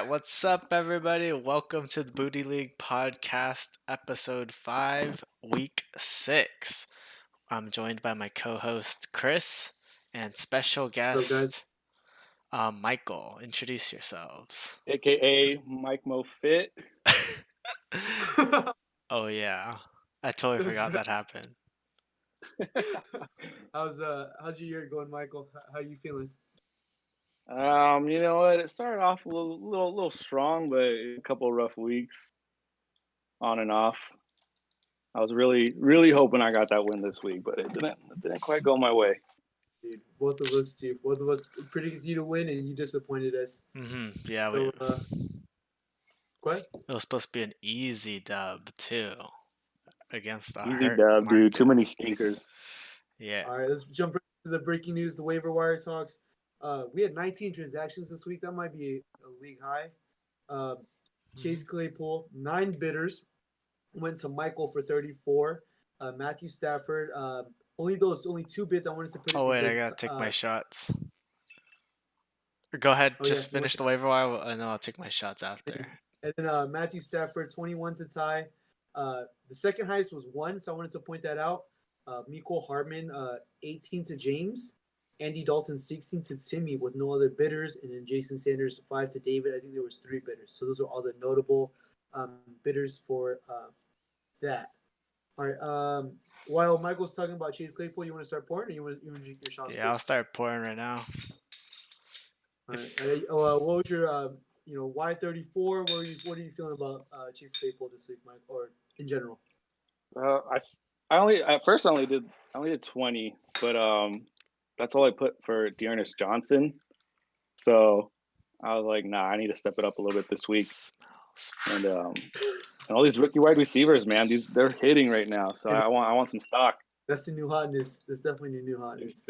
right, what's up, everybody? Welcome to the Booty League podcast, episode 5, week 6. I'm joined by my co host, Chris, and special What's up, guys? guest, Michael. Introduce yourselves. aka Mike Mo Fit. Oh, yeah. I totally That's forgot right. that happened. How's your year going, Michael? How you feeling? You know what? It started off a little strong, but a couple of rough weeks on and off. I was really hoping I got that win this week, but it didn't quite go my way. Dude, both of us too. Both of us predicted you to win, and you disappointed us. Yeah, So, go ahead. it was supposed to be an easy dub, too, against the Easy hurt dub, dude. Too many Marcus. stinkers. Yeah. All right, let's jump right to the breaking news, the waiver wire talks. We had 19 transactions this week. That might be a league high. Chase Claypool, 9 bidders, went to Michael for 34. Matthew Stafford, only 2 bids I wanted to put in Oh, wait, I because gotta take my shots. Go ahead, Oh, just yeah, you want finish the waiver wire, and then I'll take my shots after. And then Matthew Stafford, 21 to tie. The second highest was 1, so I wanted to point that out. Mecole Hardman, 18 to James. Andy Dalton, 16 to Timmy with no other bidders. And then Jason Sanders, 5 to David. I think there was 3 bidders. So those are all the notable bidders for that. All right. While Michael's talking about Chase Claypool, you want to start pouring, or you want to drink your shots Yeah, I'll first? start pouring right now. All right. What was your Y34? What are you feeling about Chase Claypool this week, Mike, or in general? I only did 20, but that's all I put for Dearness Johnson. So I was like, nah, I need to step it up a little bit this week. And all these rookie wide receivers, man, they're hitting right now. So I want some stock. That's the new hotness. That's definitely the new hotness.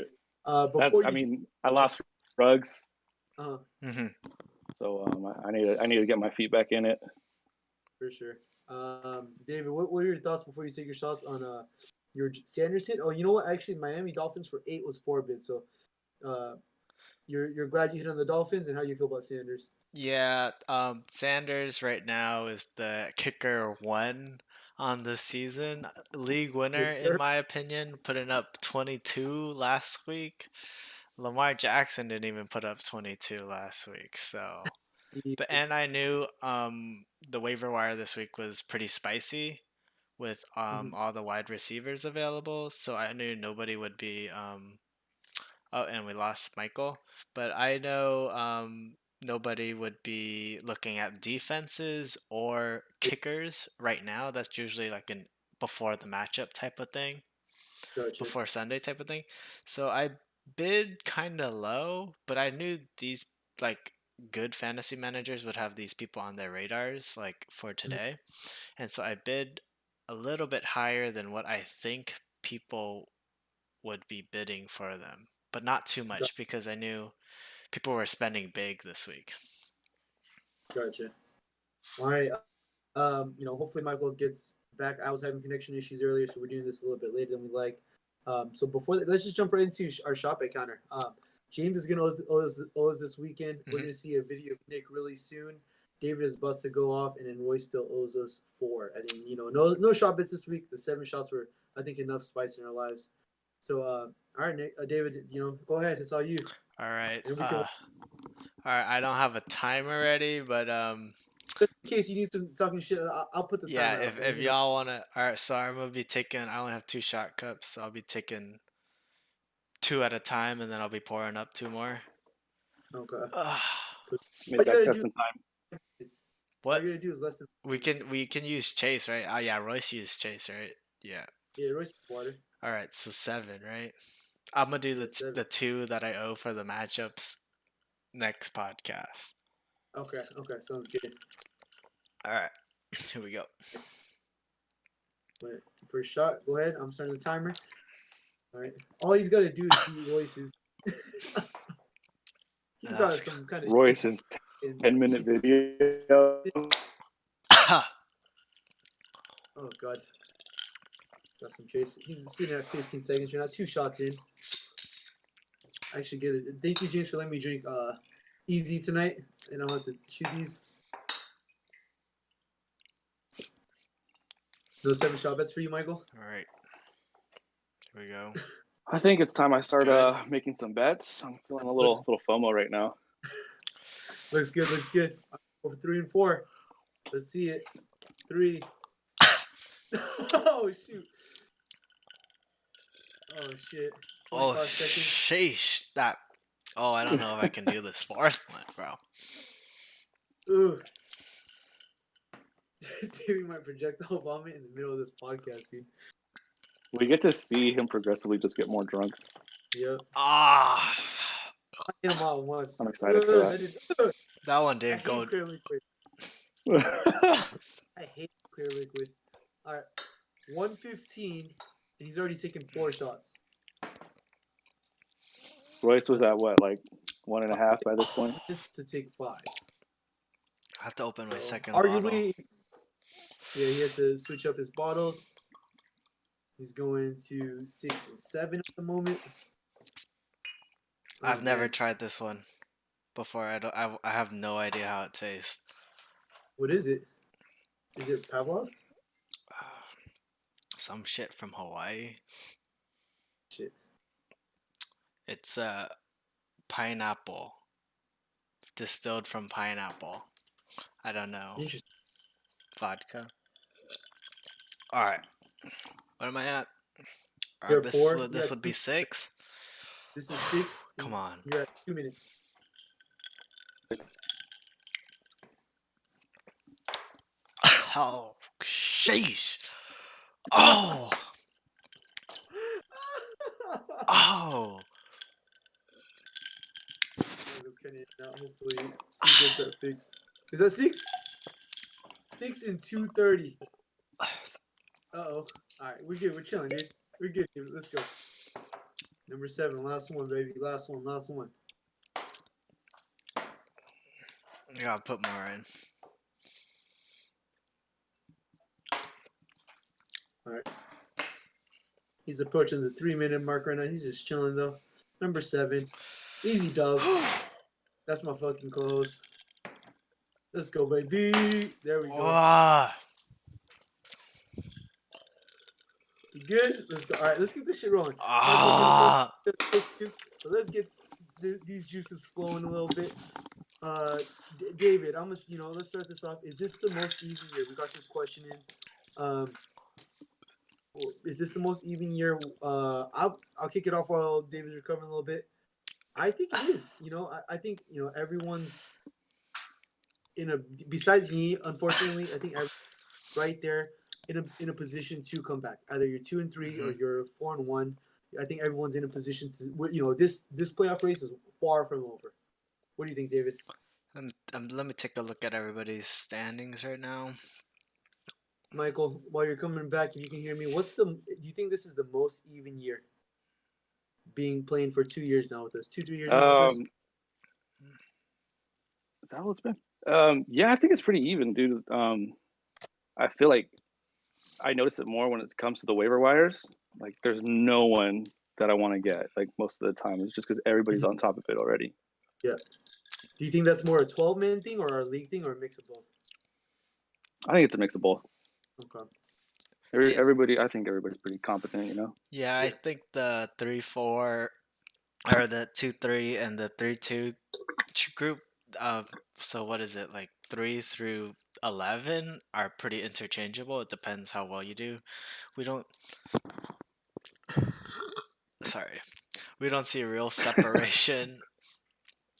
I lost Ruggs. Mm-hmm. So I need to get my feet back in it. For sure. David, what are your thoughts before you take your shots on your Sanders hit? Oh, you know what? Actually, Miami Dolphins for 8 was 4 bids. So you're glad you hit on the Dolphins, and how you feel about Sanders? Yeah, Sanders right now is the kicker 1 on the season. League winner, Yes, in sir. my opinion, putting up 22 last week. Lamar Jackson didn't even put up 22 last week, so. And I knew the waiver wire this week was pretty spicy with all the wide receivers available, so I knew nobody would be oh, and we lost Michael, but I know nobody would be looking at defenses or kickers right now. That's usually like an before the matchup type of thing, Gotcha. before Sunday type of thing. So I bid kind of low, but I knew these like good fantasy managers would have these people on their radars like for today. And so I bid a little bit higher than what I think people would be bidding for them, but not too much because I knew people were spending big this week. Gotcha. All right. Hopefully Michael gets back. I was having connection issues earlier, so we're doing this a little bit later than we like. So before that, let's just jump right into our shop bet counter. James is going to owe us this weekend. We're going to see a video of Nick really soon. David is about to go off, and then Roy still owes us 4. I think no shop bets this week. The 7 shots were, I think, enough spice in our lives. So, all right, Nick, David, go ahead. It's all you. All right. And All right. I don't have a timer ready, but in case you need some talking shit, I'll put the yeah, timer up. if y'all wanna, all right. So I'm gonna be taking. I only have 2 shot cups. So I'll be taking 2 at a time, and then I'll be pouring up 2 more. Okay. So Make that custom time. What you gotta do is less than. We can use Chase, right? Oh yeah, Royce used Chase, right? Yeah. Yeah, Royce water. All right, so 7, right? I'm gonna do the 2 that I owe for the matchups next podcast. Okay, sounds good. All right, here we go. Wait, first shot. Go ahead. I'm starting the timer. All right. All he's got to do is see Royce's. He's got some kind of Royce's 10-minute video. Oh God. Got some chase. He's sitting at 15 seconds. You're not 2 shots in. I actually get it. Thank you, James, for letting me drink easy tonight. And I want to shoot these. No 7 shot bets for you, Michael? All right. Here we go. I think it's time I start Good. making some bets. I'm feeling a Let's- little FOMO right now. Looks good, looks good. Over 3 and 4. Let's see it. 3. Oh, shoot. Oh, shit. Oh, 25 seconds. sheesh. That. Oh, I don't know if I can do this fourth one, bro. Ooh. Doing my projectile vomit in the middle of this podcast, dude. We get to see him progressively just get more drunk. Yep. Ah, I hit him all at once. I'm excited for that. I did- that one I didn't hate go. clear liquid. I hate clear liquid. All right. 115, and he's already taken 4 shots. Royce was at what, like 1.5 by this point? This to take 5. I have to open my So, second bottle. arguably, yeah, he had to switch up his bottles. He's going to 6 and 7 at the moment. I've Oh, never man. tried this one before. I have no idea how it tastes. What is it? Is it Pavlov? Some shit from Hawaii. Shit. It's pineapple. Distilled from pineapple. I don't know. Interesting. Vodka. Alright. What am I at? You're Alright, at 4. this Yeah, would be 2. 6. This is 6. Come on. You're at 2 minutes. Oh, sheesh. Oh, oh. This kind of out. Hopefully, he gets that fixed. Is that 6? 6 and 2:30. Uh-oh. All right, we're good. We're chilling, dude. We're good, dude. Let's go. Number 7, last one, baby. Last one, last one. You gotta put more in. All right. He's approaching the 3-minute mark right now. He's just chilling, though. Number 7. Easy dub. That's my fucking close. Let's go, baby. There we go. Ah, You good? Let's go. All right, let's get this shit rolling. ah. Let's get these juices flowing a little bit. David, I'm gonna, let's start this off. Is this the most even year? We got this question in. Is this the most even year? I'll kick it off while David's recovering a little bit. I think it is. I think everyone's besides me, unfortunately, I think right there in a position to come back. Either you're 2 and 3 or you're 4 and 1. I think everyone's in a position to. This playoff race is far from over. What do you think, David? Let me take a look at everybody's standings right now. Michael, while you're coming back, if you can hear me, do you think this is the most even year? Playing for 2 years now with us, 2-3 years now with us. Is that what it's been? Yeah, I think it's pretty even, dude. I feel like I notice it more when it comes to the waiver wires. Like, there's no one that I want to get. Like, most of the time, it's just because everybody's on top of it already. Yeah. Do you think that's more a 12-man thing or a league thing or a mix of both? I think it's a mix of both. Okay. I think everybody's pretty competent, Yeah, I think the 3-4 or the 2-3 and the 3-2 group. So what is it, like 3 through 11 are pretty interchangeable. It depends how well you do. We don't see real separation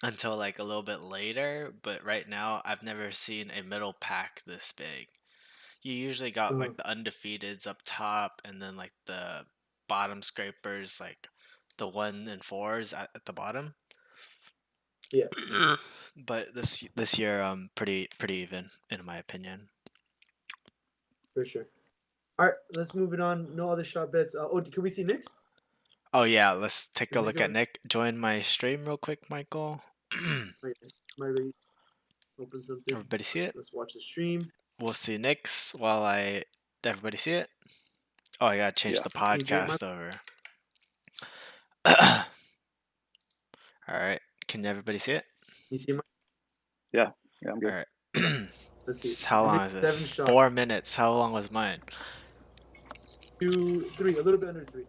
until like a little bit later, but right now I've never seen a middle pack this big. You usually got like the undefeateds up top and then like the bottom scrapers, like the 1 and 4s at the bottom. Yeah. But this year pretty even in my opinion. For sure. All right, let's move it on. No other shot bets. Can we see Nick's? Oh yeah, let's take a Is it look at going? Nick. Join my stream real quick, Michael. Might open something. Everybody see it? Let's watch the stream. We'll see Nick's while everybody see it? Oh, I gotta change Yeah. the Can you see it, podcast over. Alright. Can everybody see it? You see my? Yeah, I'm good. Alright. Let's see. How long Nick, is 7 this? shots. 4 minutes. How long was mine? 2, 3, a little bit under 3.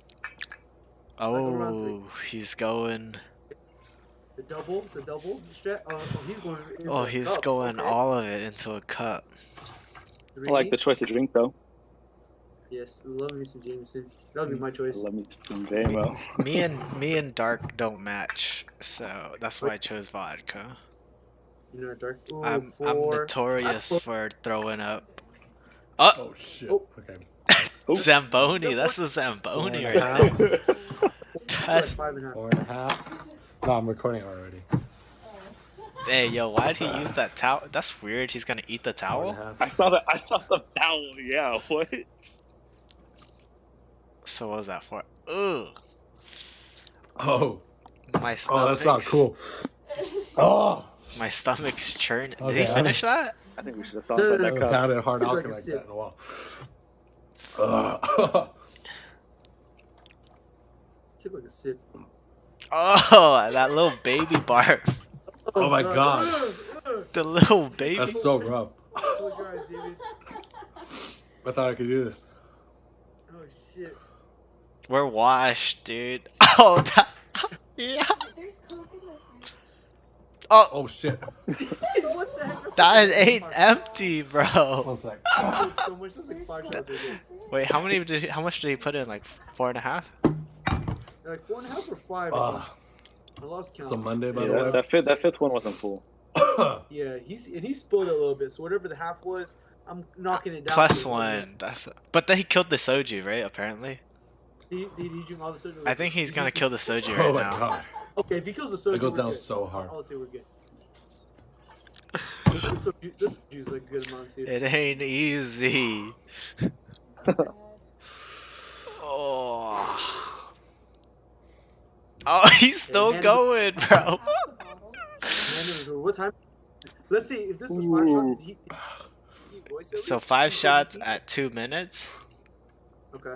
around three. Oh, he's going. The double strat. Oh, he's going into Oh, the he's cup. going Okay. all of it into a cup. 3. I like the choice of drink though. Yes, love me some Jameson. That would be my I choice. love me some JMO. Me and Dark don't match, so that's why I chose vodka. You know, dark. Ooh, I'm 4. notorious for throwing up. Oh, Oh shit. Oh. Okay. Zamboni. That's a Zamboni right there. That's 5.5. 4.5. No, I'm recording it already. hey yo. Why did he use that towel? That's weird. He's gonna eat the towel. 4.5. I saw the towel. Yeah. What? So what was that for? Ooh, Oh. my Oh, stomach's. that's not cool. Oh. My stomach's churning. Did Okay, he finish that? I think we should have saw inside I that haven't cup. pounded hard Look like alcohol a like sip. that in a while. Sip like a sip. Oh, that little baby barf. Oh my God. The little baby. That's so rough. Close your eyes, David. I thought I could do this. Oh shit. We're washed, dude. Oh, that. Yeah. There's Coke in the fridge. Oh, Oh shit. What the heck? That's that like ain't empty, bro. 1 sec. That's so much. That's like 5 shots right there. Wait, how much did he put in? Like 4.5? They're like 4.5 or 5. I lost count. It's a Monday, by Yeah, the way. that fifth one wasn't full. Yeah, he spilled it a little bit. So whatever the half was, I'm knocking it down. Plus to- one. But then he killed the soju, right? Apparently. Did he drink all the soju? I think he's gonna kill the soju Oh right my now. God. Okay, if he kills the soju, It goes we're down good. so hard. I'll say we're good. This soju's like a good amount too. It ain't easy. Oh. Oh, he's still man, going, bro. Half the bottle. Man, what time? Let's see if this was 5 shots. Did he voice at So least? 5 He shots 17? at 2 minutes. Okay.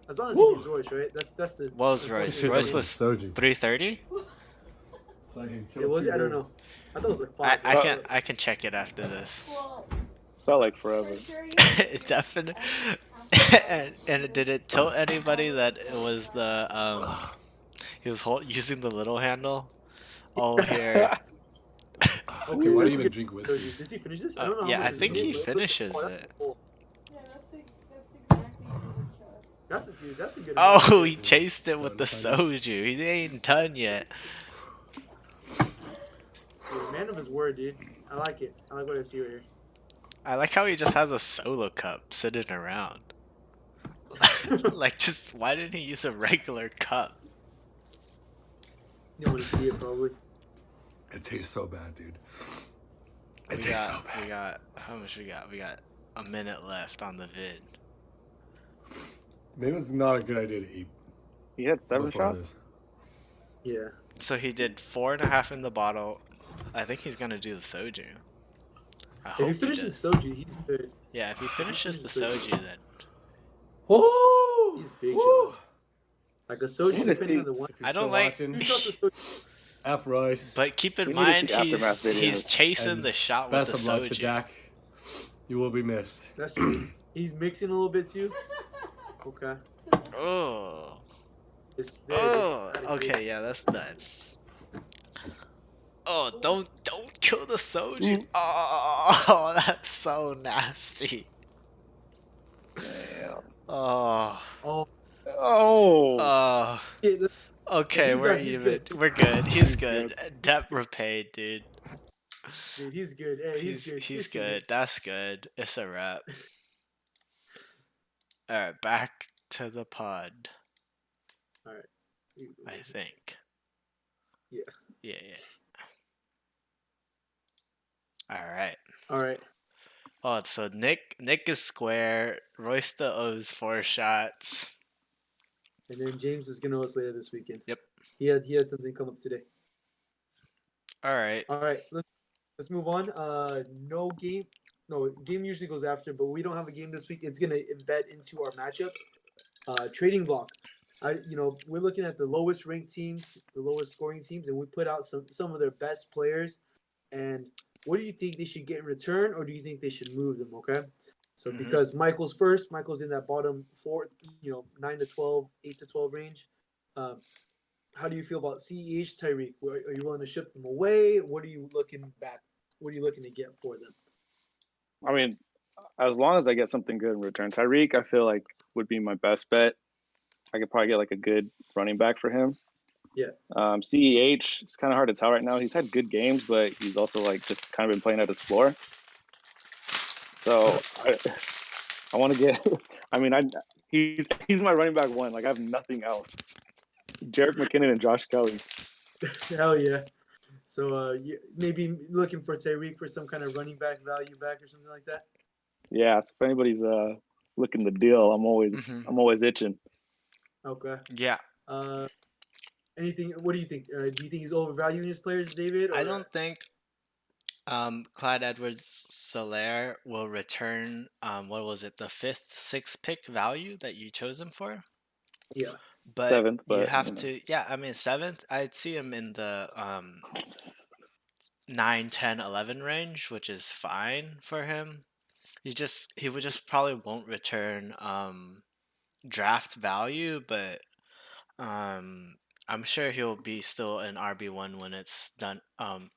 As long as he gets Royce, right? That's the. What was that's Royce? the- Royce was Soju. 330. So I can kill It was. two I don't know. birds. I thought it was like 5. I can check it after this. Well, Felt like forever. for sure you Definitely. And did it tilt anybody that it was the he was using the little handle? Oh here. Okay, why do That's you even good. drink whiskey? Does he finish this? I don't know. Yeah, how much I is think in he it, but finishes that's- it. oh, Yeah, that's exactly 7 shots. That's a dude. That's a good. Oh, he chased it with the soju. He ain't done yet. Dude, man of his word, dude. I like it. I like what I see right here. I like how he just has a solo cup sitting around. Like, just why didn't he use a regular cup? You don't want to see it probably. It tastes so bad, dude. We It tastes so bad. got how much we got? We got a minute left on the vid. Maybe it's not a good idea to eat. He had 7 before shots. this. Yeah. So he did 4.5 in the bottle. I think he's gonna do the soju. I If hope he he finishes does. soju, he's good. Yeah, if he finishes the finishes soju, then Woo! He's big, Woo! Sean. Like a soju, wanna depending see- on the one. If you're I don't still like- watching, 2 shots of soju. F Royce. but keep in We need to mind see aftermath he's videos. chasing And the shot with Best the of luck to soju. Jack. You will be missed. That's true. He's mixing a little bit too. Okay. Oh. It's Oh. Okay, yeah, that's done. Oh, don't kill the soju. Oh, that's so nasty. Damn. Oh. Oh, Oh. yeah, that's- Okay, He's we're done, he's even. good. We're good. He's He's good. Debt repaid, dude. dude, he's good. Hey, he's good. He's Kissing good. That's good. It's a wrap. All right, back to the pod. it. I think. Yeah. Yeah. All right. All right. Oh, so Nick is square. Roysta owes 4 shots. And then James is gonna us later this weekend. Yep. He had something come up today. All right. All right. Let's move on. No game. No game usually goes after, but we don't have a game this week. It's gonna embed into our matchups. Trading block. We're looking at the lowest ranked teams, the lowest scoring teams, and we put out some of their best players. And what do you think they should get in return, or do you think they should move them? Okay. So Mhm. because Michael's first, Michael's in that bottom four, 9 to 12, 8 to 12 range. Um, how do you feel about CEH Tyreek? Are you willing to ship them away? What are you looking back? What are you looking to get for them? I mean, as long as I get something good in return, Tyreek, I feel like would be my best bet. I could probably get like a good running back for him. Yeah. CEH, it's kind of hard to tell right now. He's had good games, but he's also like just kind of been playing at his floor. So I want to get. I mean, he's my running back one. Like I have nothing else. Jarek McKinnon and Josh Kelly. Hell yeah. So maybe looking for Tyreek for some kind of running back value back or something like that. Yeah. So if anybody's looking the deal, Mhm. I'm always itching. Okay. Yeah, Uh, anything? What do you think? Do you think he's overvaluing his players, David? Or I don't think Clyde Edwards-Helaire will return. What was it? The fifth, sixth pick value that you chose him for. yeah, But Seventh, you but have to. Yeah, I mean seventh. I'd see him in the 9, 10, 11 range, which is fine for him. He would just probably won't return draft value, but um I'm sure he'll be still an RB1 when it's done,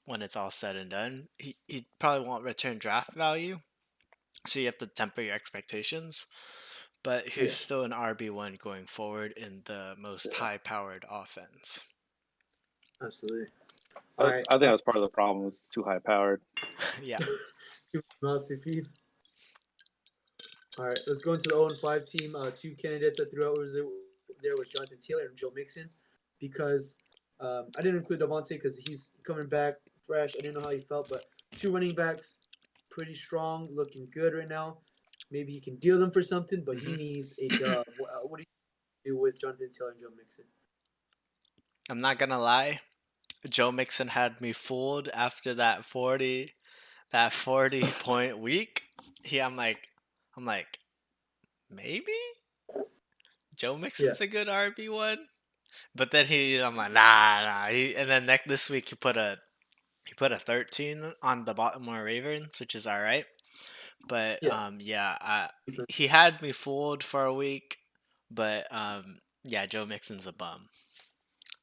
when it's all said and done. He probably won't return draft value, so you have to temper your expectations. But yeah, he's still an RB1 going forward in the most high powered offense. absolutely. All right. I think that's part of the problem. It's too high powered. Yeah. Too mouths to feed. All right, let's go into the 0-5 team. Two candidates I threw out there was Jonathan Taylor and Joe Mixon, because I didn't include Devontae because he's coming back fresh. I didn't know how he felt, but two running backs, pretty strong, looking good right now. Maybe he can deal them for something, but he Mhm. needs a dub. What do you do with Jonathan Taylor and Joe Mixon? I'm not gonna lie. Joe Mixon had me fooled after that 40 point week. I'm like, maybe Joe Yeah, Mixon's a good RB1. But then I'm like, nah. And then this week he put a 13 on the Baltimore Ravens, which is all right. But yeah. he had me fooled for a week. But yeah, Joe Mixon's a bum.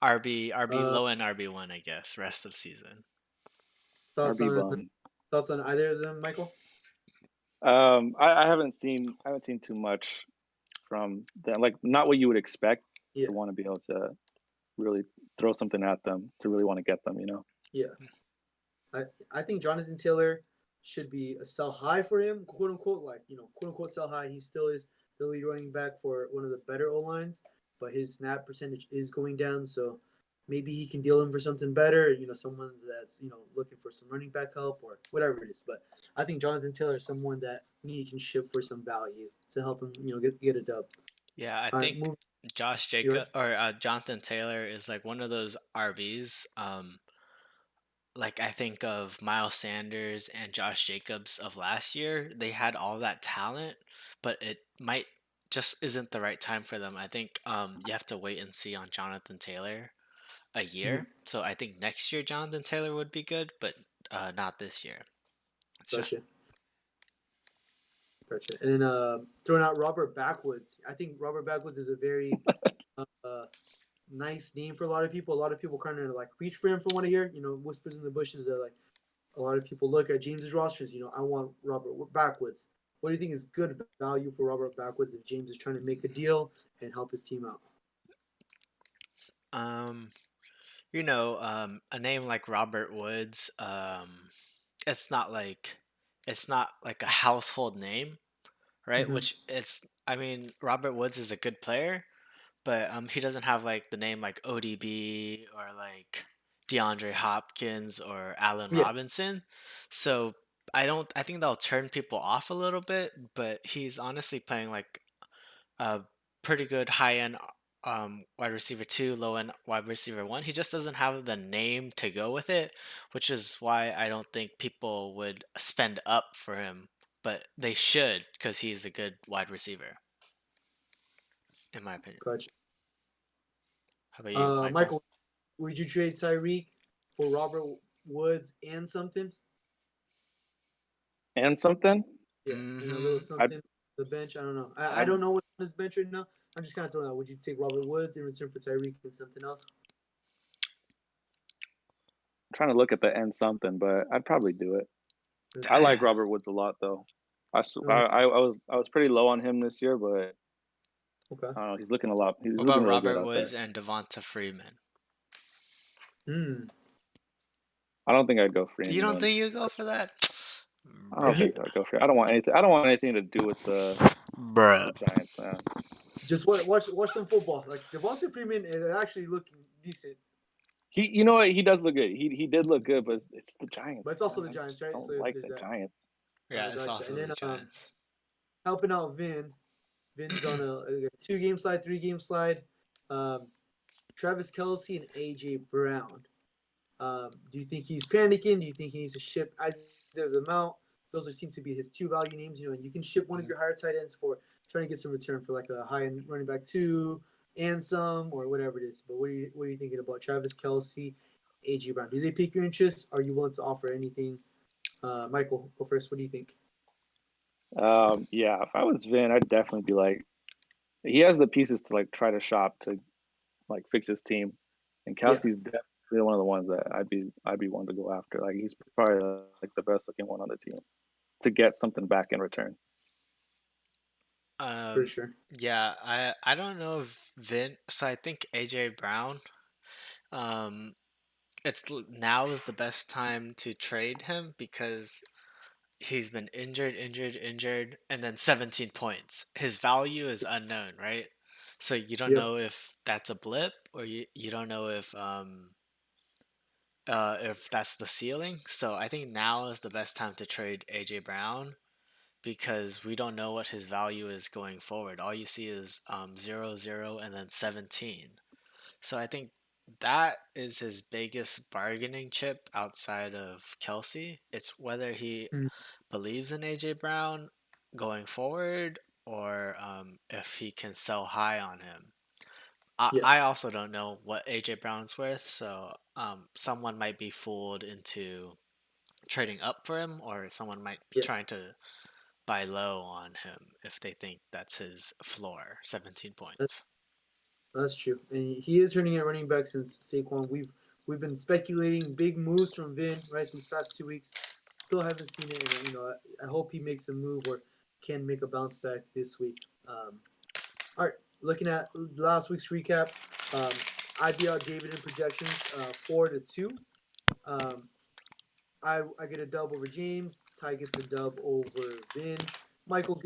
RB Uh, low end RB1, I guess. Rest of season. thoughts RB on bum. either of them, Michael? I haven't seen too much from them. Like not what you would expect Yeah, to want to be able to really throw something at them to really want to get them. You know. yeah. I think Jonathan Taylor should be a sell high for him, quote unquote, like, quote unquote sell high. He still is the lead running back for one of the better O lines, but his snap percentage is going down. So maybe he can deal him for something better. Someone's that's looking for some running back help or whatever it is. But I think Jonathan Taylor is someone that he can ship for some value to help him, get a dub. Yeah, I All right, think move. Josh You Jacob or Jonathan Taylor is like one of those RBs. Like I think of Miles Sanders and Josh Jacobs of last year. They had all that talent, but it might just isn't the right time for them. I think you have to wait and see on Jonathan Taylor a Mhm. year. So I think next year Jonathan Taylor would be good, but not this year. It's just Gotcha. Gotcha. And then throwing out Robert Backwoods. I think Robert Backwoods is a very uh, nice name for a lot of people. A lot of people kind of like reach for him from what I hear. Whispers in the bushes are like a lot of people look at James's rosters. I want Robert Backwoods. What do you think is good value for Robert Backwoods if James is trying to make a deal and help his team out? um a name like Robert Woods, it's not like a household name, right? Mm-hmm. Which it's I mean, Robert Woods is a good player, but he doesn't have like the name like ODB or like DeAndre Hopkins or Allen Yeah, Robinson. So I think that'll turn people off a little bit, but he's honestly playing like a pretty good high end wide receiver two, low end wide receiver one. He just doesn't have the name to go with it, which is why I don't think people would spend up for him. But they should because he's a good wide receiver, in my opinion. gotcha. How about you, Michael? Michael, would you trade Tyreek for Robert Woods and something? And something. Yeah, and a little Hmm. something. The bench. I don't know. I I'm don't know what's on his bench right now. I'm just kind of throwing out. Would you take Robert Woods in return for Tyreek and something else? trying to look at the end something, but I'd probably do it. Let's I see. like Robert Woods a lot, though. Uh, I was pretty low on him this year, but okay. I don't know. He's looking a lot. He's What looking about really good Robert out there. Woods and Devonta Freeman? Hmm. I don't think I'd go for You don't anyone. think you go for that? I don't Bruh. think I'd go for it. I don't want anything. I don't want anything to do with Bruh. the Giants, man. Just watch some football. Like Devonta Freeman is actually looking decent, You know what? He does look good. He did look good, but it's the Giants, but it's also man. the I Giants, just right? don't So like there's the that. Giants. Yeah, it's Gotcha. also And the then Giants. helping out Vin. Vin's on a 2-game slide, 3-game slide. Um, Travis Kelsey and AJ Brown. Do you think he's panicking? Do you think he needs to ship either of them out? Those seem to be his two value names. And you can ship one of your higher tight ends for trying to get some return for like a high end running back 2 and some or whatever it is. But what are you thinking about Travis Kelsey, AJ Brown? Do they pique your interest? Are you willing to offer anything? Michael, go first. What do you think? Yeah, if I was Vin, I'd definitely be like, he has the pieces to like try to shop to like fix his team, and Yeah. Kelsey's definitely one of the ones that I'd be one to go after. Like he's probably like the best looking one on the team to get something back in return. For Um, sure. yeah, I don't know if Vin. So I think AJ Brown. Um, now is the best time to trade him because he's been injured, and then 17 points. His value is unknown, right? So you don't Yeah. know if that's a blip or you don't know if that's the ceiling. So I think now is the best time to trade AJ Brown because we don't know what his value is going forward. All you see is 0, 0, and then 17. So I think that is his biggest bargaining chip outside of Kelsey. It's whether he Mm. believes in AJ Brown going forward or if he can sell high on him. Yeah. I also don't know what AJ Brown's worth, so someone might be fooled into trading up for him, or someone might be Yeah. trying to buy low on him if they think that's his floor, 17 points. That's true, and he is turning at running back since Saquon. We've been speculating big moves from Vin right these past 2 weeks. Still haven't seen it, and I hope he makes a move or can make a bounce back this week. All right, looking at last week's recap, I beat out David in projections, 4-2. Um, I get a dub over James. Ty gets a dub over Vin. Michael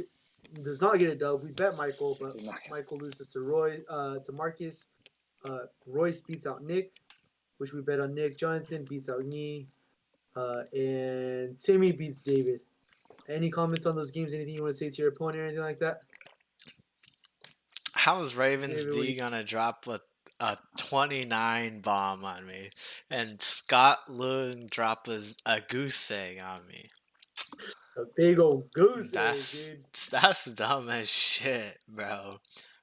does not get a dub. We bet Michael, but Michael loses to to Marcus. Royce beats out Nick, which we bet on Nick. Jonathan beats out me. And Timmy beats David. Any comments on those games? Anything you want to say to your opponent or anything like that? How is Ravens David, what do D you gonna drop a 29 bomb on me, and Scott Lewin drop a goose egg on me? A big old goose egg, That's dude. that's dumb as shit, bro.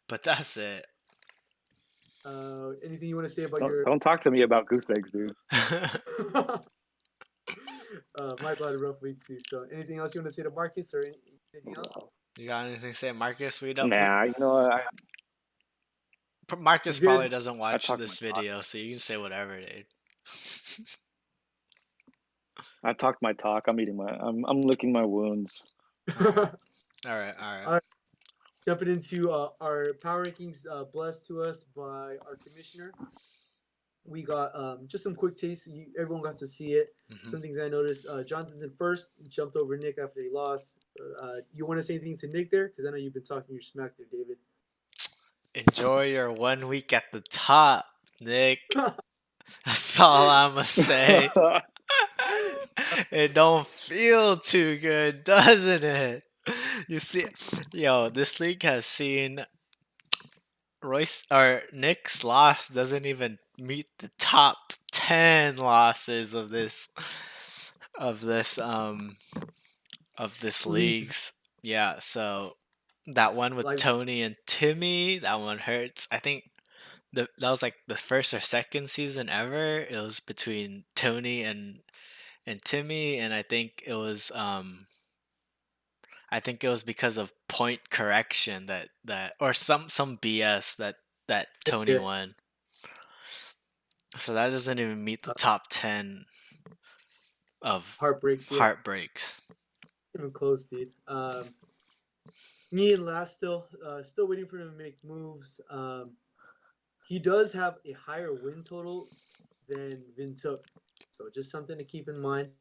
But that's it. Anything you want to say about your Don't talk to me about goose eggs, dude. Michael had a rough week too. So, anything else you want to say to Marcus or anything else? You got anything to say, Marcus? Nah, you know what? Marcus You good? probably doesn't I watch talked my this talk. video, so you can say whatever, dude. I talked my talk. I'm licking my wounds. All right. All right. Jumping into our power rankings, blessed to us by our commissioner. We got just some quick tastes. Everyone got to see it. Mhm. Some things I noticed. Jonathan's in first, jumped over Nick after he lost. You want to say anything to Nick there? Because I know you've been talking your smack there, David. Enjoy your 1 week at the top, Nick. That's all I'ma say. It don't feel too good, doesn't it? You see, yo, this league has seen Royce or Nick's loss doesn't even meet the top 10 losses of this of this um of this Leagues. leagues. Yeah, so that one with Like, Tony and Timmy, that one hurts. I think that was like the first or second season ever. It was between Tony and Timmy, and I think it was I think it was because of point correction that or some BS that Tony Yeah. won. So that doesn't even meet the Uh, top 10 of Heartbreaks. Yeah. heartbreaks. Even close, dude. Me and last still waiting for him to make moves. He does have a higher win total than Vintook, so just something to keep in mind.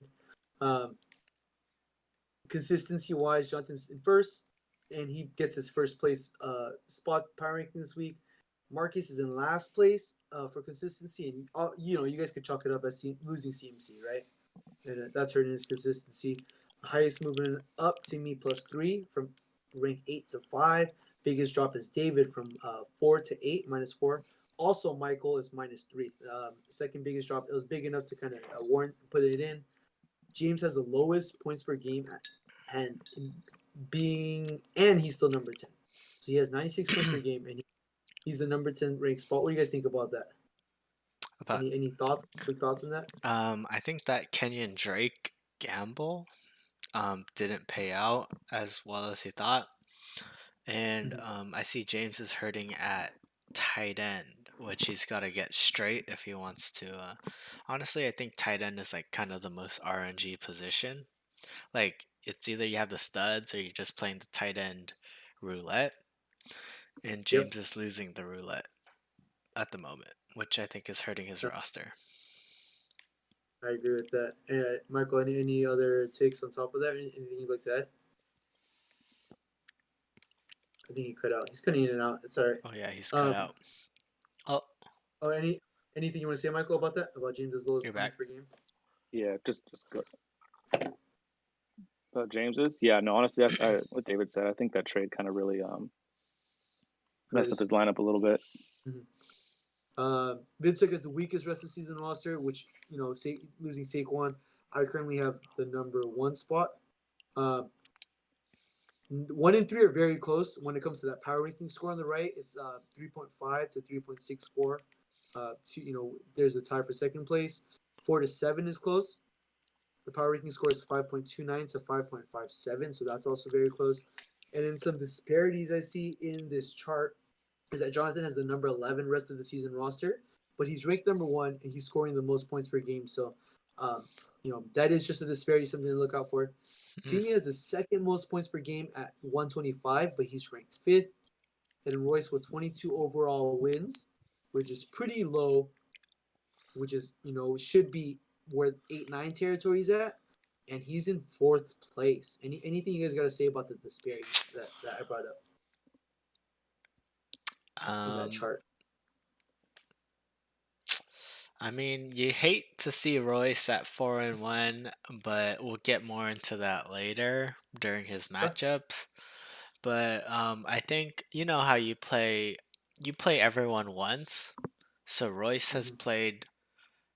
Consistency wise, Jonathan's in first, and he gets his first place spot power ranking this week. Marcus is in last place for consistency, and you guys could chalk it up as losing CMC, right? And that's hurting his consistency. Highest movement up to me +3 from rank 8 to 5. Biggest drop is David from 4 to 8, -4. Also, Michael is -3. Second biggest drop. It was big enough to kind of put it in. James has the lowest points per game, and he's still number 10. So he has 96 points per game, and he's the number 10 ranked spot. What do you guys think about that? About Any thoughts? Quick thoughts on that? I think that Kenyon Drake gamble didn't pay out as well as he thought. And I see James is hurting at tight end, which he's got to get straight if he wants to. Honestly, I think tight end is like kind of the most RNG position. Like it's either you have the studs or you're just playing the tight end roulette. And James is losing the roulette at the moment, which I think is hurting his roster. I agree with that. Michael, any other takes on top of that? Anything you'd like to add? I think he cut out. He's cutting in and out. It's all right. Oh yeah, he's cut out. Oh, anything you want to say, Michael, about that? About James's lowest You're points back. per game? Yeah, just go. About James's, yeah, no, honestly, what David said, I think that trade kind of really messed up his lineup a little bit. Vincent has the weakest rest of season roster, which losing Saquon. I currently have the number 1 spot. 1 and 3 are very close when it comes to that power ranking score on the right. It's 3.5 to 3.64. There's a tie for second place. 4 to 7 is close. The power ranking score is 5.29 to 5.57, so that's also very close. And then some disparities I see in this chart is that Jonathan has the number 11 rest of the season roster, but he's ranked number 1 and he's scoring the most points per game. So, that is just a disparity, something to look out for. Timmy has the second most points per game at 125, but he's ranked 5th. And Royce with 22 overall wins, which is pretty low, which is, should be where 8-9 territory is at, and he's in 4th place. Anything you guys got to say about the disparity that I brought up in that chart? I mean, you hate to see Royce at 4-1, but we'll get more into that later during his matchups. But I think how you play everyone once. So Royce has played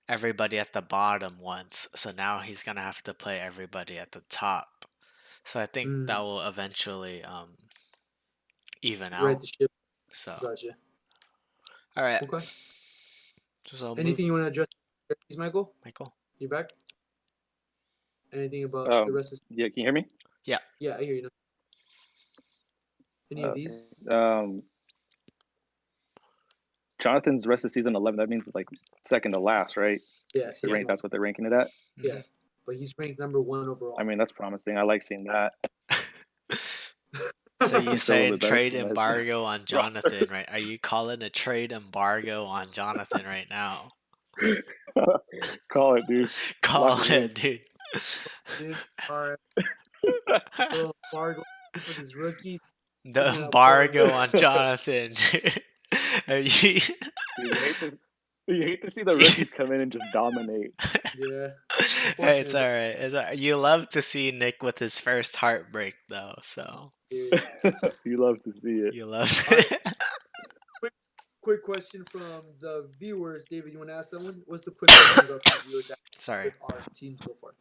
everybody at the bottom once, so now he's gonna have to play everybody at the top. So I think that will eventually even out. Right, the ship. So Gotcha. all right. Okay. So anything you want to address, Michael? Michael, you back? Anything about the rest of? Yeah, can you hear me? Yeah, I hear you now. Any of these? Jonathan's rest of season 11. That means like second to last, right? Yeah, That's what they're ranking it at. Yeah, but he's ranked number 1 overall. I mean, that's promising. I like seeing that. So you It's a little saying bit better trade than his embargo on roster. Jonathan, right? Are you calling a trade embargo on Jonathan right now? Call it, dude. Call Lock it in. it, dude. Dude, all right. Little Fargo with his rookie. The embargo on Jonathan, dude. Are you... You hate to see the rookies come in and just dominate. Yeah. Hey, it's all right. It's all right. You love to see Nick with his first heartbreak, though. So Dude. You love to see it. you love it. Quick question from the viewers. David, you want to ask that one? What's the quick question about the viewers Sorry. with our team so far?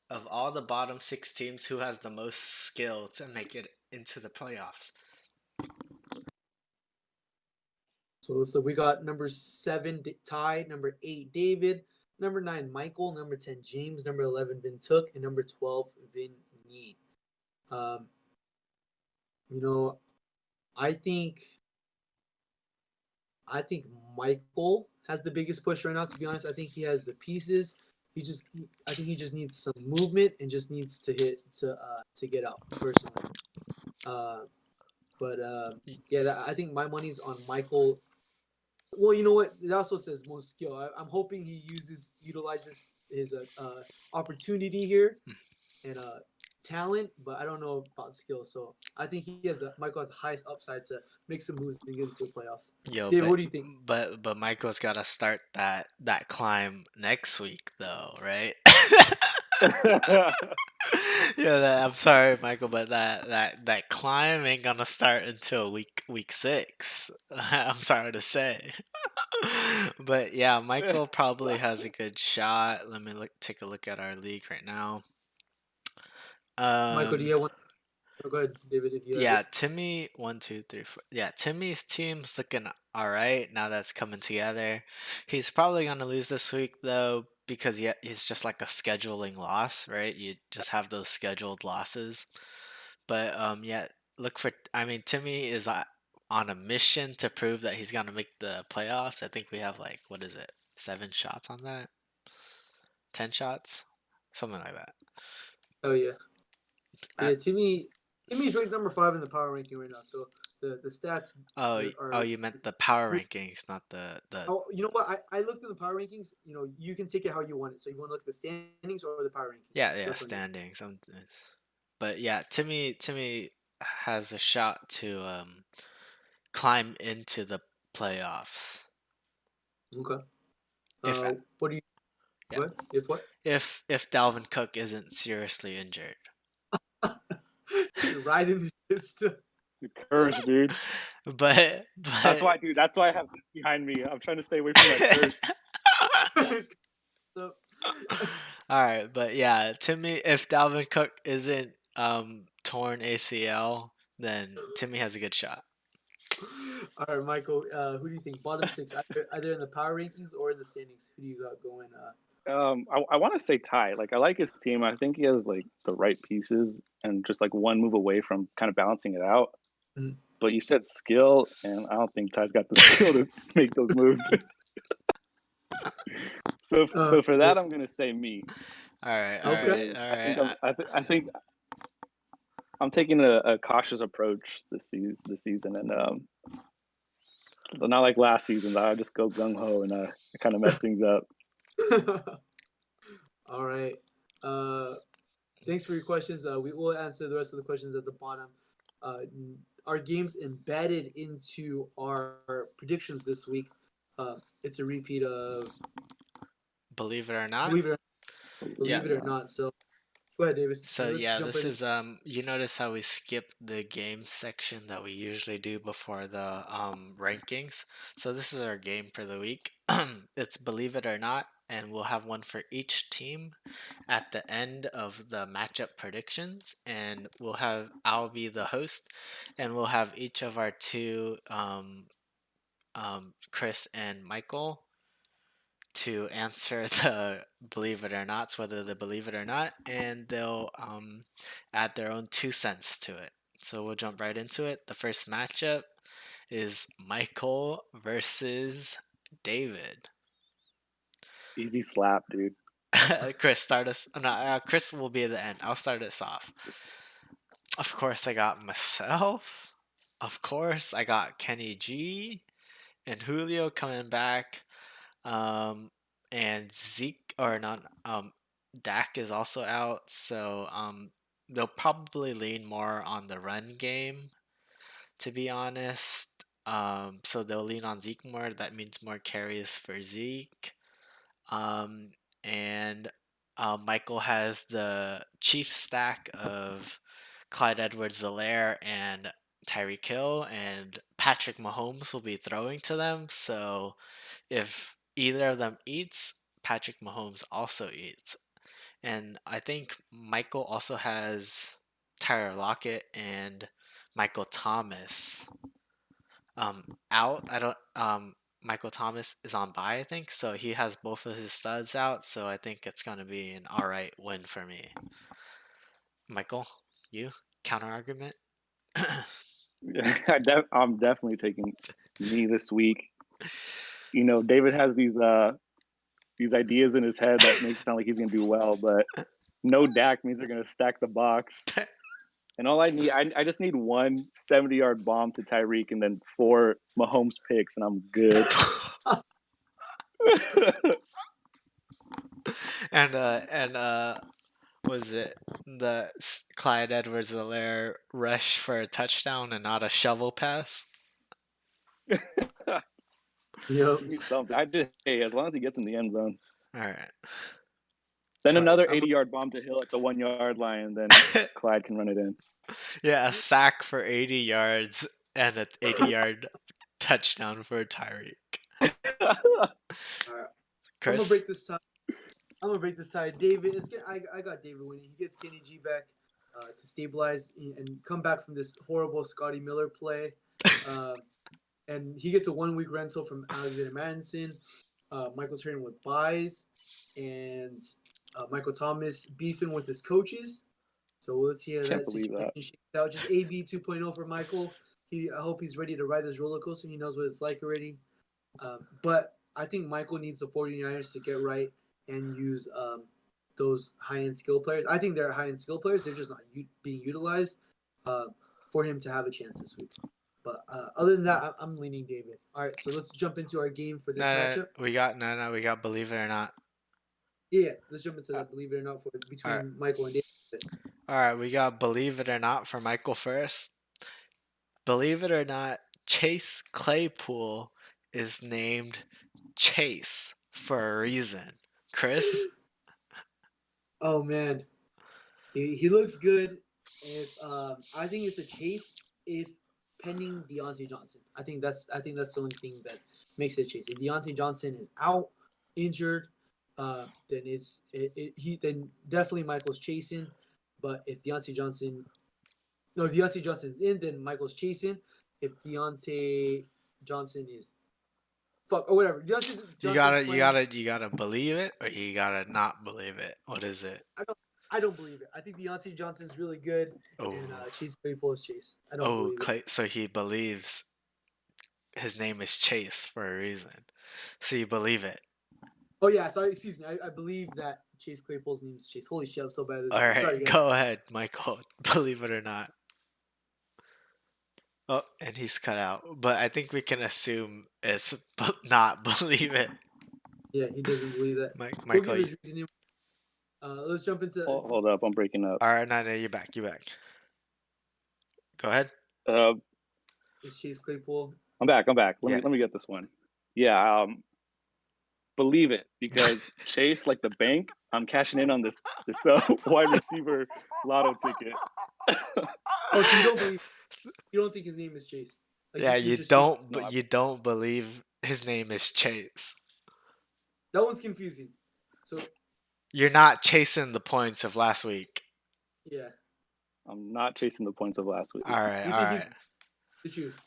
Of all the bottom 6 teams, who has the most skill to make it into the playoffs? So we got number 7 Ty, number 8 David, number 9 Michael, number 10 James, number 11 Vintook, and number 12 Vin need. Um, you know, I think I think Michael has the biggest push right now. To be honest, I think he has the pieces. I think he just needs some movement and just needs to to get out personally. Uh, but yeah, I think my money's on Michael. Well, you know what? It also says most skill. I'm hoping he utilizes his opportunity here and talent, but I don't know about skill. So I think Michael has the highest upside to make some moves and get into the playoffs. Yo, David, what do you think? but Michael's got to start that climb next week, though, right? Yeah, I'm sorry, Michael, but that climb ain't gonna start until week 6. I'm sorry to say. But yeah, Michael probably has a good shot. Let me take a look at our league right now. Michael, do Um, you have one? Oh, go ahead, David, if you have yeah, it. Timmy, 1, 2, 3, 4. Yeah, Timmy's team's looking all right now that's coming together. He's probably gonna lose this week though because he's just like a scheduling loss, right? You just have those scheduled losses. But yeah, I mean, Timmy is on a mission to prove that he's gonna make the playoffs. I think we have like what is it, 7 shots on that? 10 shots, something like that. Oh yeah, Uh, yeah. Timmy's ranked number 5 in the power ranking right now. So the stats oh, you meant the power rankings, not the. Oh, you know what? I looked at the power rankings. You know, you can take it how you want it. So you want to look at the standings or the power rankings? Yeah, It's yeah, your phone. standings. But yeah, Timmy has a shot to climb into the playoffs. Okay. If What do you? yeah, What if what? if Dalvin Cook isn't seriously injured. You're riding the ship still. Curse, dude. But That's why, dude. That's why I have this behind me. I'm trying to stay away from that curse. So, all right, but yeah, Timmy, if Dalvin Cook isn't torn ACL, then Timmy has a good shot. all right, Michael. Who do you think bottom 6, either in the power rankings or in the standings? Who do you got going? I want to say Ty. Like I like his team. I think he has like the right pieces and just like one move away from kind of balancing it out. Mhm. But you said skill, and I don't think Ty's got the skill to make those moves. So for that, I'm gonna say me. All right, all Okay. right, all I think right. I think I'm taking a cautious approach this season, and not like last season. I just go gung ho and I kind of mess things up. All right. Thanks for your questions. We will answer the rest of the questions at the bottom. Our games embedded into our predictions this week. It's a repeat of Believe it or not. believe it Yeah. or not. So go ahead, David. So Let's yeah, jump this right is you notice how we skipped the game section that we usually do before the rankings. So this is our game for the week. It's Believe It or Not, and we'll have one for each team at the end of the matchup predictions, and I'll be the host, and we'll have each of our two Chris and Michael to answer the believe it or nots, whether they believe it or not, and they'll add their own 2 cents to it. So we'll jump right into it. The first matchup is Michael versus David. Easy slap, dude. Chris, start us. No, Chris will be at the end. I'll start us off. Of course, I got myself. Of course, I got Kenny G and Julio coming back. And Zeke or not Dak is also out, so they'll probably lean more on the run game, to be honest. So they'll lean on Zeke more. That means more carries for Zeke. And Michael has the chief stack of Clyde Edwards-Helaire and Tyreek Hill, and Patrick Mahomes will be throwing to them. So if either of them eats, Patrick Mahomes also eats. And I think Michael also has Tyler Lockett and Michael Thomas out. I don't Michael Thomas is on bye, I think, so he has both of his studs out, so I think it's gonna be an alright win for me. Michael, you counter argument. I'm definitely taking me this week. You know, David has these ideas in his head that makes it sound like he's gonna do well, but no Dak means they're gonna stack the box. And all I need, I just need one 70-yard bomb to Tyreek and then 4 Mahomes picks, and I'm good. and was it the Clyde Edwards-Helaire rush for a touchdown and not a shovel pass? Yep. Something. Hey, as long as he gets in the end zone. All right. Then another I'm- 80-yard bomb to Hill at the 1-yard line, and then Clyde can run it in. Yeah, a sack for 80 yards and an 80-yard touchdown for Tyreek. All right. I'm Chris? gonna break this tie. David, I got David winning. He gets Kenny G back to stabilize and come back from this horrible Scotty Miller play. And he gets a 1-week rental from Alexander Madison. Michael's turning with buys, and Michael Thomas beefing with his coaches. So let's see how Can't that believe situation that. shakes out. Just AB 2.0 for Michael. I hope he's ready to ride this roller coaster. He knows what it's like already. But I think Michael needs the 49ers to get right and use those high-end skill players. I think they're high-end skill players. They're just not being utilized for him to have a chance this week. But other than that, I'm leaning David. All right, so let's jump into our game for this matchup. We got Believe It or Not. Yeah, let's jump into that. Believe it or not, between Alright. Michael and David. All right, we got Believe It or Not for Michael first. Believe it or not, Chase Claypool is named Chase for a reason. Chris? Oh man, he looks good. If I think it's a chase if pending Deontay Johnson. I think that's the only thing that makes it a chase. If Deontay Johnson is out injured, then then definitely Michael's chasing. But if Deontay Johnson's in, then Michael's chasing. If Deontay Johnson is or whatever. You gotta believe it or you gotta not believe it. What is it? I don't believe it. I think Deontay Johnson's really good, and Chase Claypool is Chase. I don't believe it. So he believes his name is Chase for a reason. So you believe it. Oh yeah, sorry. Excuse me. I believe that Chase Claypool's name is Chase. Holy shit, I'm so bad at this. All right, Sorry, guys. go ahead, Michael. Believe it or not. Oh, and he's cut out. But I think we can assume it's not believe it. Yeah, he doesn't believe that. Michael, We'll give his reasoning. Let's jump into. Hold up, I'm breaking up. all right, no, you're back. Go ahead. Is Chase Claypool? I'm back. Let Yeah. me get this one. Yeah, believe it, because Chase, like the bank, I'm cashing in on this wide receiver lotto ticket. Oh, so you don't believe? You don't think his name is Chase? Like, Yeah, you you just- don't. No, But you don't believe his name is Chase. That one's confusing. So You're not chasing the points of last week. yeah, I'm not chasing the points of last week. All right, You all think right, the truth.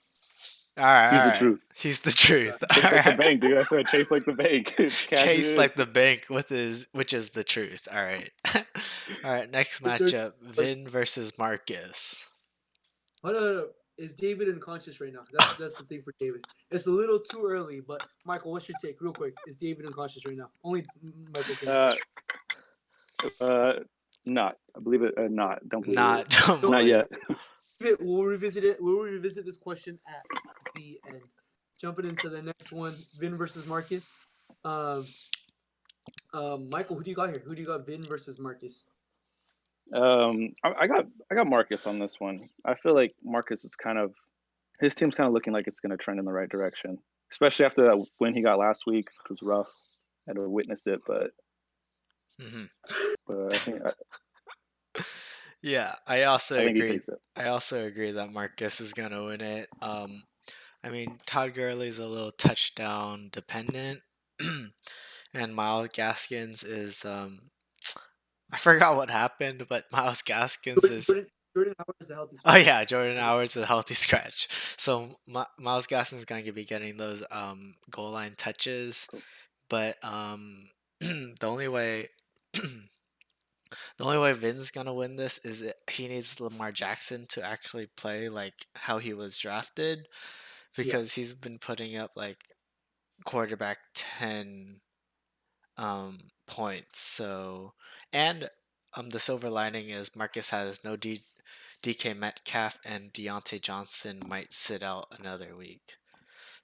all right. He's all the right. truth. He's the truth. Chase All like the right. bank, dude. I said chase like the bank. Chase in. like the bank which is the truth. All right. All right. Next matchup: Vin versus Marcus. Oh no. Is David unconscious right now? That's the thing for David. It's a little too early, but Michael, what's your take, real quick? Is David unconscious right now? Only Michael can answer. Not. I believe it. Not. Don't believe Not. it. Don't Not believe yet. We'll revisit it. We'll revisit this question at the end. Jumping into the next one, Vin versus Marcus. Michael, who do you got here? Who do you got, Vin versus Marcus? I got Marcus on this one. I feel like Marcus is his team's kind of looking like it's going to trend in the right direction, especially after that win he got last week. It was rough. I had to witness it, but I think Yeah, I also he agree. takes it. I also agree that Marcus is gonna win it. I mean, Todd Gurley's a little touchdown dependent, and Miles Gaskins is I forgot what happened, but Miles Gaskins is. Jordan Howard is a healthy. Oh yeah, Jordan Howard's a healthy scratch. So Miles Gaskins is gonna be getting those goal line touches, but the only way The only way Vin's gonna win this is he needs Lamar Jackson to actually play like how he was drafted, because he's been putting up like quarterback 10 points. So, and the silver lining is Marcus has no DK Metcalf, and Deontay Johnson might sit out another week.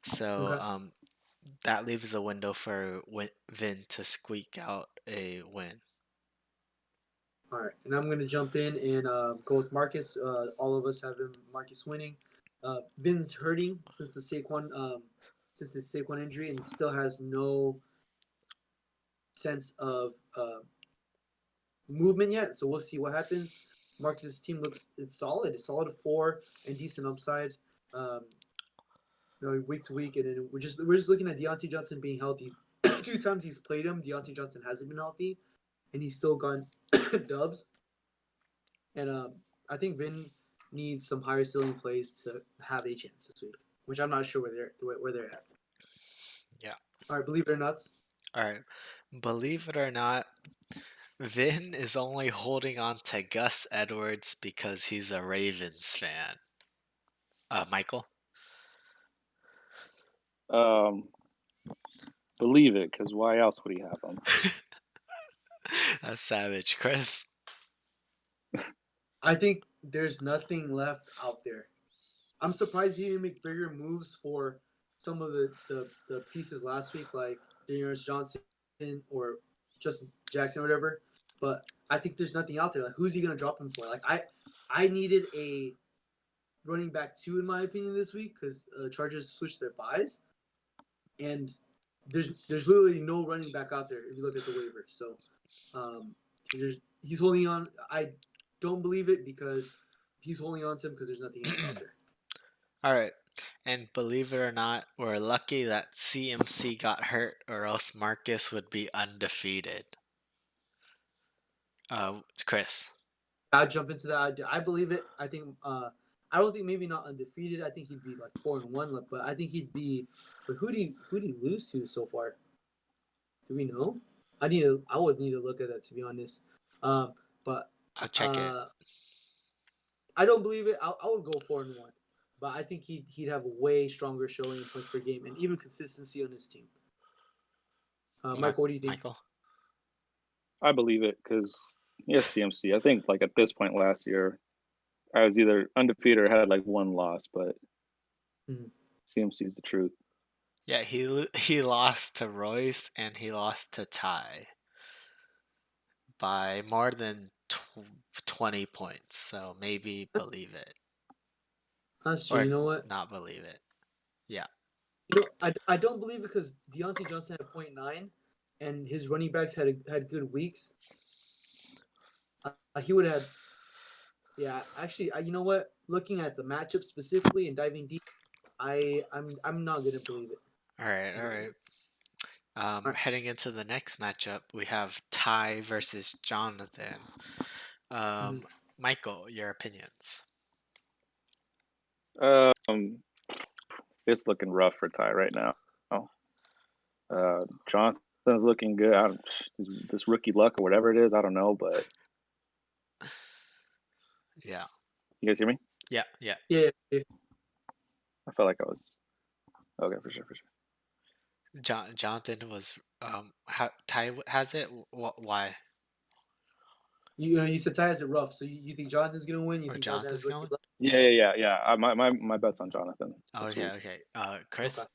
So Okay. that leaves a window for Vin to squeak out a win. All right, and I'm gonna jump in and go with Marcus. All of us have him Marcus winning. Vin's hurting since the Saquon injury, and still has no sense of movement yet. So we'll see what happens. Marcus's team looks it's solid. It's solid 4 and decent upside. Week to week, and then we're just looking at Deontay Johnson being healthy. 2 times he's played him, Deontay Johnson hasn't been healthy, and he's still gone dubs. And I think Vin needs some higher ceiling plays to have a chance this week, which I'm not sure where they're at. Yeah. All right, believe it or not. All right. Believe it or not, Vin is only holding on to Gus Edwards because he's a Ravens fan. Michael? Believe it, because why else would he have them? That's savage. Chris? I think there's nothing left out there. I'm surprised he didn't make bigger moves for some of the pieces last week, like Dearness Johnson or Justin Jackson or whatever. But I think there's nothing out there. Like, who's he gonna drop him for? Like, I needed a running back 2 in my opinion this week because Chargers switched their buys, and there's literally no running back out there if you look at the waiver. So he's holding on. I don't believe it because he's holding on to him because there's nothing else out there. All right. And believe it or not, we're lucky that CMC got hurt, or else Marcus would be undefeated. Chris? I'll jump into that. I believe it. I think I don't think maybe not undefeated. I think he'd be like 4-1, but I think he'd be. But who'd he lose to so far? Do we know? I would need to look at that, to be honest. But I'll check it. I don't believe it. I would go 4-1, but I think he'd have a way stronger showing in points per game and even consistency on his team. Michael, what do you think? Michael? I believe it because yes, CMC. I think like at this point last year, I was either undefeated or had like 1 loss, but CMC is the truth. Yeah, he lost to Royce and he lost to Ty by more than 20 points. So maybe believe it. That's true. Or You know what? not believe it. Yeah. You know, I don't believe it because Deontay Johnson had 0.9, and his running backs had good weeks. He would have. Yeah, actually, you know what? Looking at the matchup specifically and diving deep, I'm not gonna believe it. All right. Heading into the next matchup, we have Ty versus Jonathan. Michael, your opinions? It's looking rough for Ty right now. Jonathan's looking good. This rookie luck or whatever it is, I don't know, but Yeah. you guys hear me? Yeah. Yeah. I felt like I was okay for sure. Jonathan was Ty has it. Why? You said Ty has it rough, so you think Jonathan's gonna win? You Or think Jonathan's going? Yeah. My bet's on Jonathan. this week. Okay. Chris? Okay.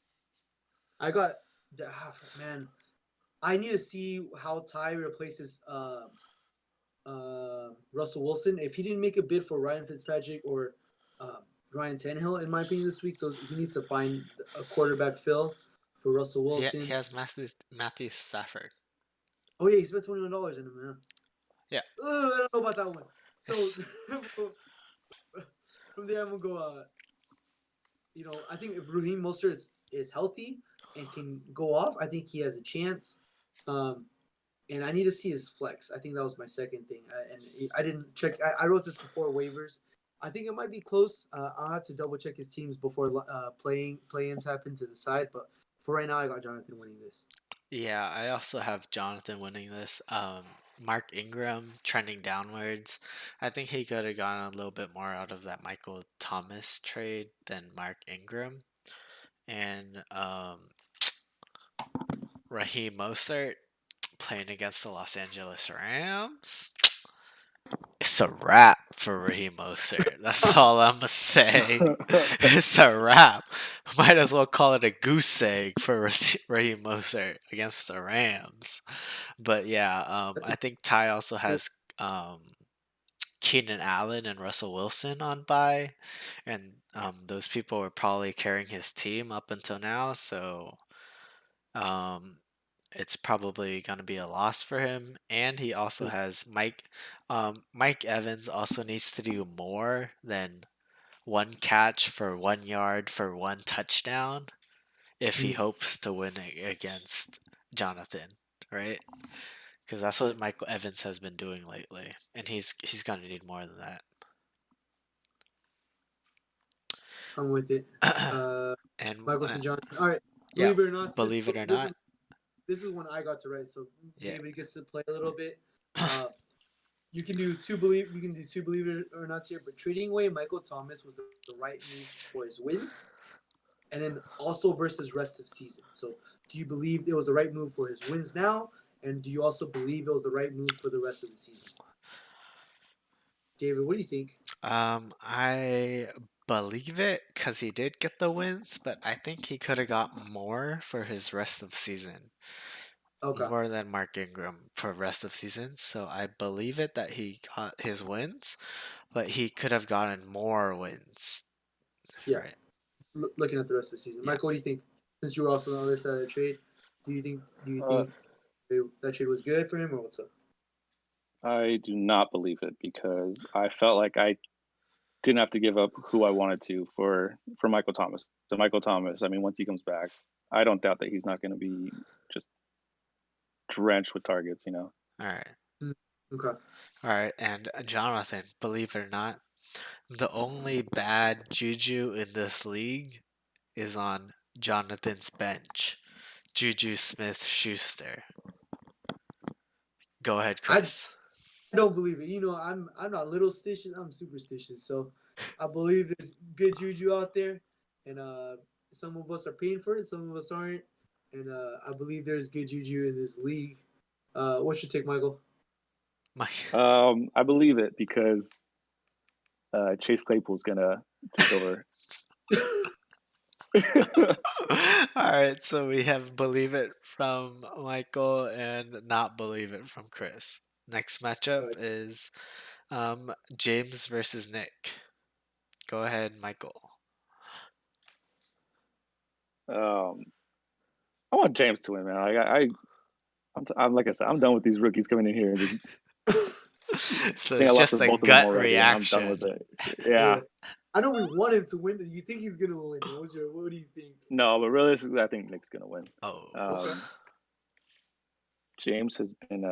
I got man. I need to see how Ty replaces Russell Wilson. If he didn't make a bid for Ryan Fitzpatrick or Ryan Tannehill, in my opinion, this week, he needs to find a quarterback fill for Russell Wilson. He has Matthew Stafford. Oh yeah, he spent $21 in him, man. Yeah. I don't know about that one. So from there, I'm gonna go. I think if Raheem Mostert is healthy and can go off, I think he has a chance. And I need to see his flex. I think that was my second thing. And I didn't check. I wrote this before waivers. I think it might be close. I'll have to double check his teams before play-ins happen to decide. But for right now, I got Jonathan winning this. Yeah, I also have Jonathan winning this. Mark Ingram trending downwards. I think he could have gotten a little bit more out of that Michael Thomas trade than Mark Ingram. And Raheem Mostert playing against the Los Angeles Rams. It's a wrap for Raheem Mostert. That's all I'm gonna say. It's a wrap. Might as well call it a goose egg for Raheem Mostert against the Rams. But yeah, That's I a think Ty also good. has Keenan Allen and Russell Wilson on bye, and those people were probably carrying his team up until now. So um, it's probably going to be a loss for him. And he also has Mike Evans also needs to do more than one catch for 1 yard for one touchdown if he Mm. hopes to win against Jonathan, right? Because that's what Michael Evans has been doing lately, and he's going to need more than that. I'm with it. And Michael St. John. All right. yeah, Believe it or not, believe it or this not, is this is when I got to write. So yeah. David gets to play a little bit. You can do two believe it or not here, but trading away Michael Thomas was the right move for his wins, and then also versus rest of season. So do you believe it was the right move for his wins now, and do you also believe it was the right move for the rest of the season? David, what do you think? I believe it because he did get the wins, but I think he could have got more for his rest of season, Okay. more than Mark Ingram for rest of season. So I believe it that he got his wins, but he could have gotten more wins. Yeah. Right. Looking at the rest of the season, Yeah. Michael, what do you think? Since you were also on the other side of the trade, do you think Uh, that trade was good for him, or what's up? I do not believe it because I felt like I didn't have to give up who I wanted to for Michael Thomas. So Michael Thomas, I mean, once he comes back, I don't doubt that he's not going to be just drenched with targets. You know. All right. Okay. All right. And Jonathan, believe it or not, the only bad juju in this league is on Jonathan's bench. Juju Smith Schuster. Go ahead, Chris. I don't believe it. You know, I'm not superstitious. I'm superstitious. So I believe there's good juju out there, and some of us are paying for it, some of us aren't, and I believe there's good juju in this league. What's your take, Michael? I believe it because Chase Claypool's gonna take over. All right, so we have believe it from Michael and not believe it from Chris. Next matchup Right. is James versus Nick. Go ahead, Michael. I want James to win, man. I'm like I said, I'm done with these rookies coming in here and just. So I think I it's lost just with a both of them gut already. And I'm done reaction. with it. Yeah. I know we want him to win. Do you think he's gonna win? What do you think? No, but realistically, I think Nick's gonna win. Oh, Okay. James has been.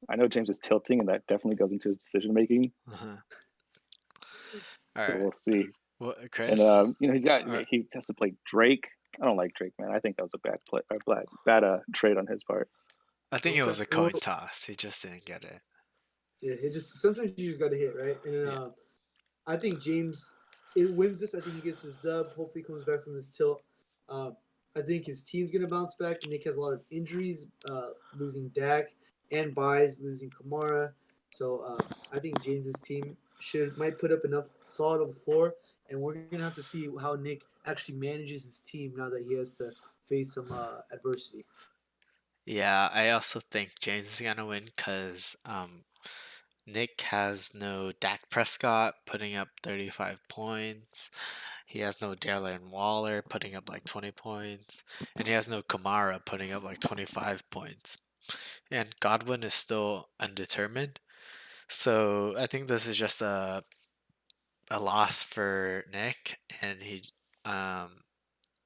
I know James is tilting, and that definitely goes into his decision making. all So right. we'll see. What, And Chris? he's got. All right. He has to play Drake. I don't like Drake, man. I think that was a bad trade on his part. I think it Okay. was a coin toss. He just didn't get it. Yeah, it just sometimes you just gotta hit right, and Yeah. I think James wins this. I think he gets his dub. Hopefully, he comes back from his tilt. I think his team's gonna bounce back. Nick has a lot of injuries, losing Dak and buys, losing Kamara. So I think James's team might put up enough solid of a floor, and we're gonna have to see how Nick actually manages his team now that he has to face some adversity. Yeah, I also think James is gonna win because Nick has no Dak Prescott putting up 35 points. He has no Darren Waller putting up like 20 points. And he has no Kamara putting up like 25 points. And Godwin is still undetermined. So I think this is just a loss for Nick. And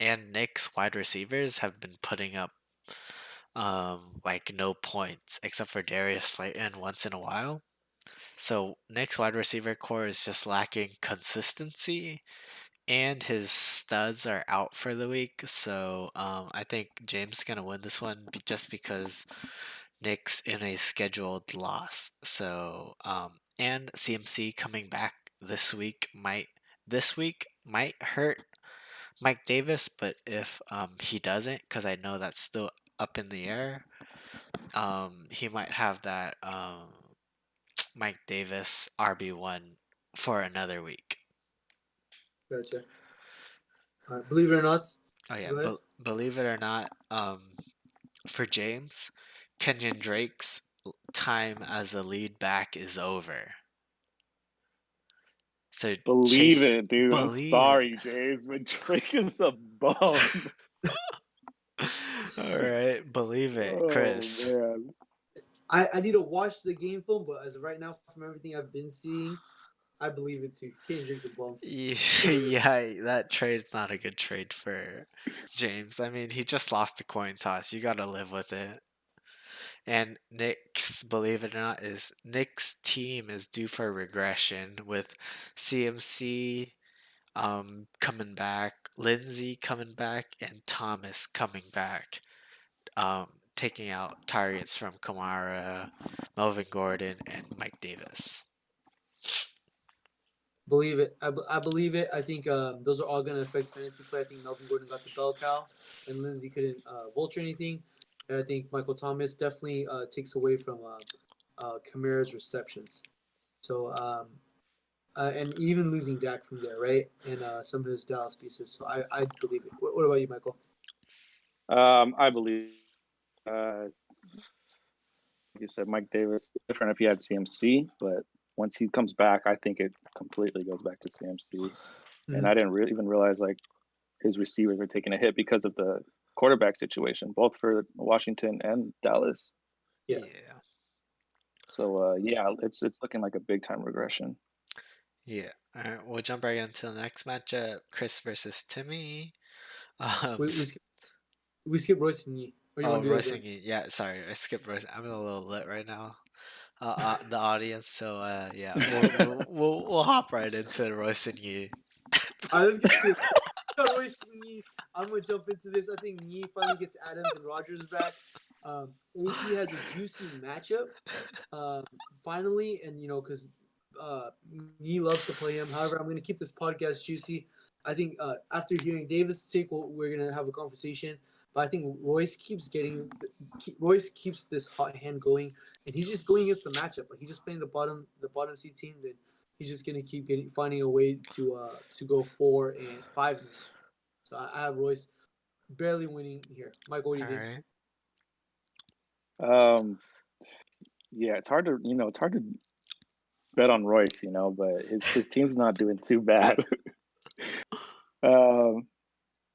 and Nick's wide receivers have been putting up like no points except for Darius Slayton once in a while. So Nick's wide receiver core is just lacking consistency, and his studs are out for the week. So I think James is gonna win this one just because Knicks in a scheduled loss. So and CMC coming back this week might hurt Mike Davis, but if he doesn't, because I know that's still up in the air, he might have that Mike Davis RB1 for another week. Gotcha. Believe it or not, Oh yeah, go ahead. believe it or not, for James, Kenyon Drake's time as a lead back is over. So Believe Chase, it, dude. I'm believe sorry, James, but Drake is a bum. All right, believe it, Oh Chris. man. I need to watch the game film, but as of right now, from everything I've been seeing, I believe it too. Kendrick's a bum. Yeah, that trade's not a good trade for James. I mean, he just lost the coin toss. You got to live with it. And Nick's, believe it or not, is Nick's team is due for regression with CMC coming back, Lindsey coming back, and Thomas coming back, taking out targets from Kamara, Melvin Gordon, and Mike Davis. Believe it. I believe it. I think those are all going to affect fantasy play. I think Melvin Gordon got the bell cow, and Lindsey couldn't vulture anything. And I think Michael Thomas definitely takes away from Kamara's receptions. So and even losing Dak from there, right? And some of his Dallas pieces. So I believe it. What about you, Michael? I believe like you said, Mike Davis different if he had CMC, but once he comes back, I think it completely goes back to CMC. And I didn't even realize like his receivers are taking a hit because of the quarterback situation, both for Washington and Dallas. Yeah. So yeah, it's looking like a big time regression. Yeah. All right, we'll jump right into the next matchup: Chris versus Timmy. We skip Royce and Yee. Or you want to do that Royce again? and Yee. Yeah, sorry, I skipped Royce. I'm a little lit right now. The audience. So yeah, we'll hop right into Royce and Yee. All right, let's get this. Got Royce and Yee. I'm gonna jump into this. I think Yee finally gets Adams and Rogers back. AP has a juicy matchup. Finally, and you know, because Yee loves to play him. However, I'm gonna keep this podcast juicy. I think after hearing David's take, we're gonna have a conversation. But I think Royce keeps this hot hand going, and he's just going against the matchup. Like he's just playing the bottom seed team. Then he's just gonna keep finding a way to go 4-5. So I have Royce barely winning here. Michael, what do you think? Right. Yeah, it's hard to bet on Royce, but his team's not doing too bad.